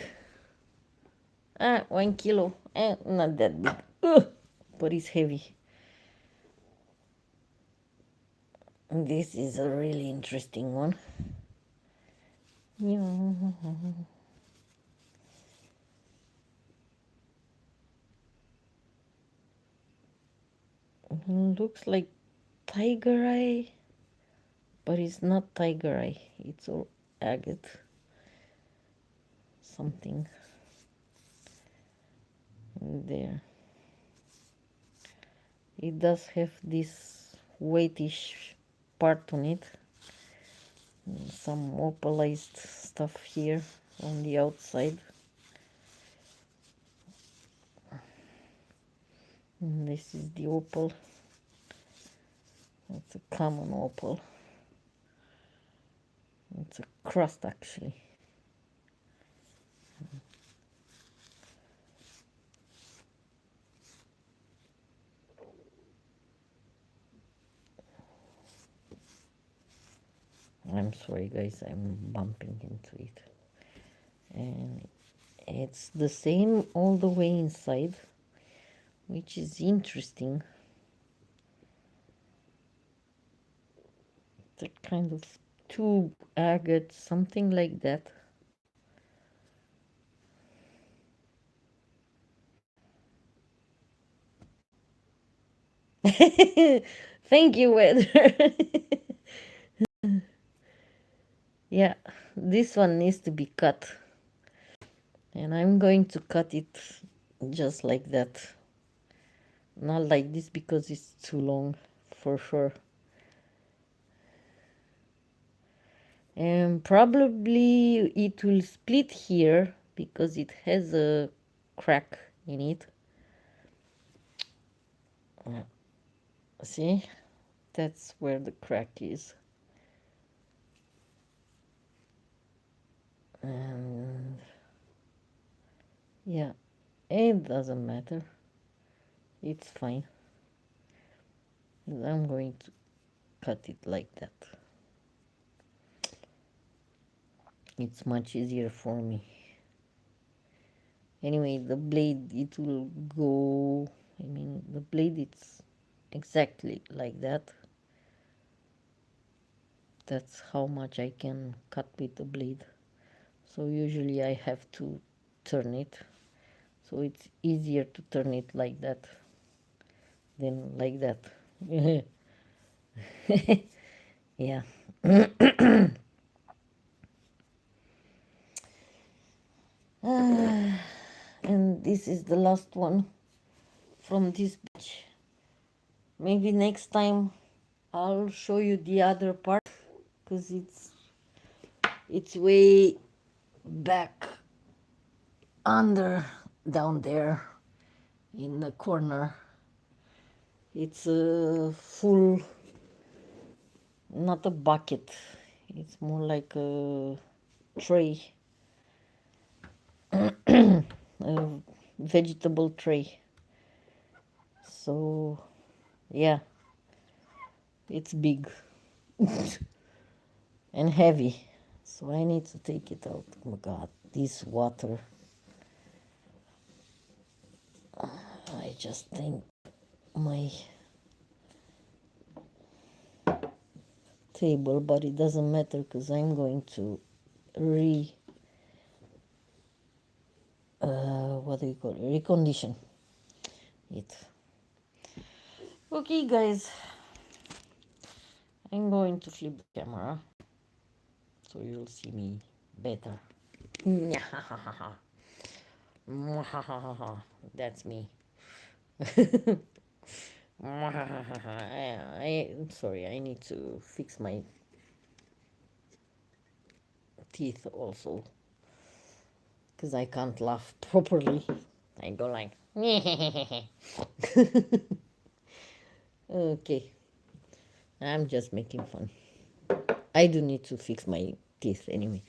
1 kilo. Not that big. But it's heavy. This is a really interesting one. Yeah. Looks like tiger eye. but it's not tiger eye, it's all agate something there. It does have this weightish part on it, some opalized stuff here on the outside. And this is the opal. It's a common opal. It's a crust actually. I'm sorry guys, I'm bumping into it. And it's the same all the way inside, which is interesting. It's a kind of tube agate, something like that. Thank you, Weather. Yeah, this one needs to be cut. And I'm going to cut it just like that. Not like this because it's too long, for sure. And probably it will split here because it has a crack in it. See? That's where the crack is. And yeah, it doesn't matter. It's fine. I'm going to cut it like that. It's much easier for me. Anyway, the blade, it will go, I mean, the blade, it's exactly like that. That's how much I can cut with the blade. So usually I have to turn it. So it's easier to turn it like that than like that. Yeah. And this is the last one from this batch. Maybe next time I'll show you the other part because it's way back under down there in the corner. It's a full, not a bucket, it's more like a tray, a vegetable tray. So yeah, it's big and heavy, so I need to take it out. Oh my god, this water, I just think my table, but it doesn't matter because I'm going to what do you call it, recondition it. Okay guys, I'm going to flip the camera so you'll see me better. That's me. I'm sorry, I need to fix my teeth also because I can't laugh properly. I go like okay, I'm just making fun. I do need to fix my teeth anyway.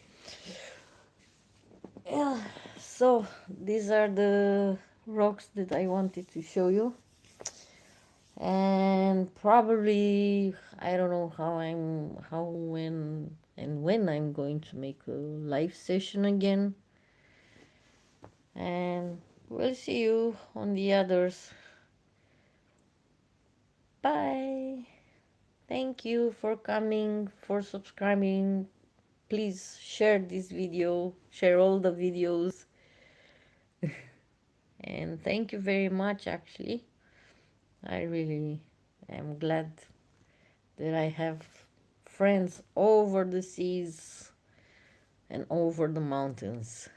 Yeah, so these are the rocks that I wanted to show you. And probably I don't know when I'm going to make a live session again. And we'll see you on the others. Bye. Thank you for coming, for subscribing. Please share this video, share all the videos. And thank you very much, actually. I really am glad that I have friends over the seas and over the mountains.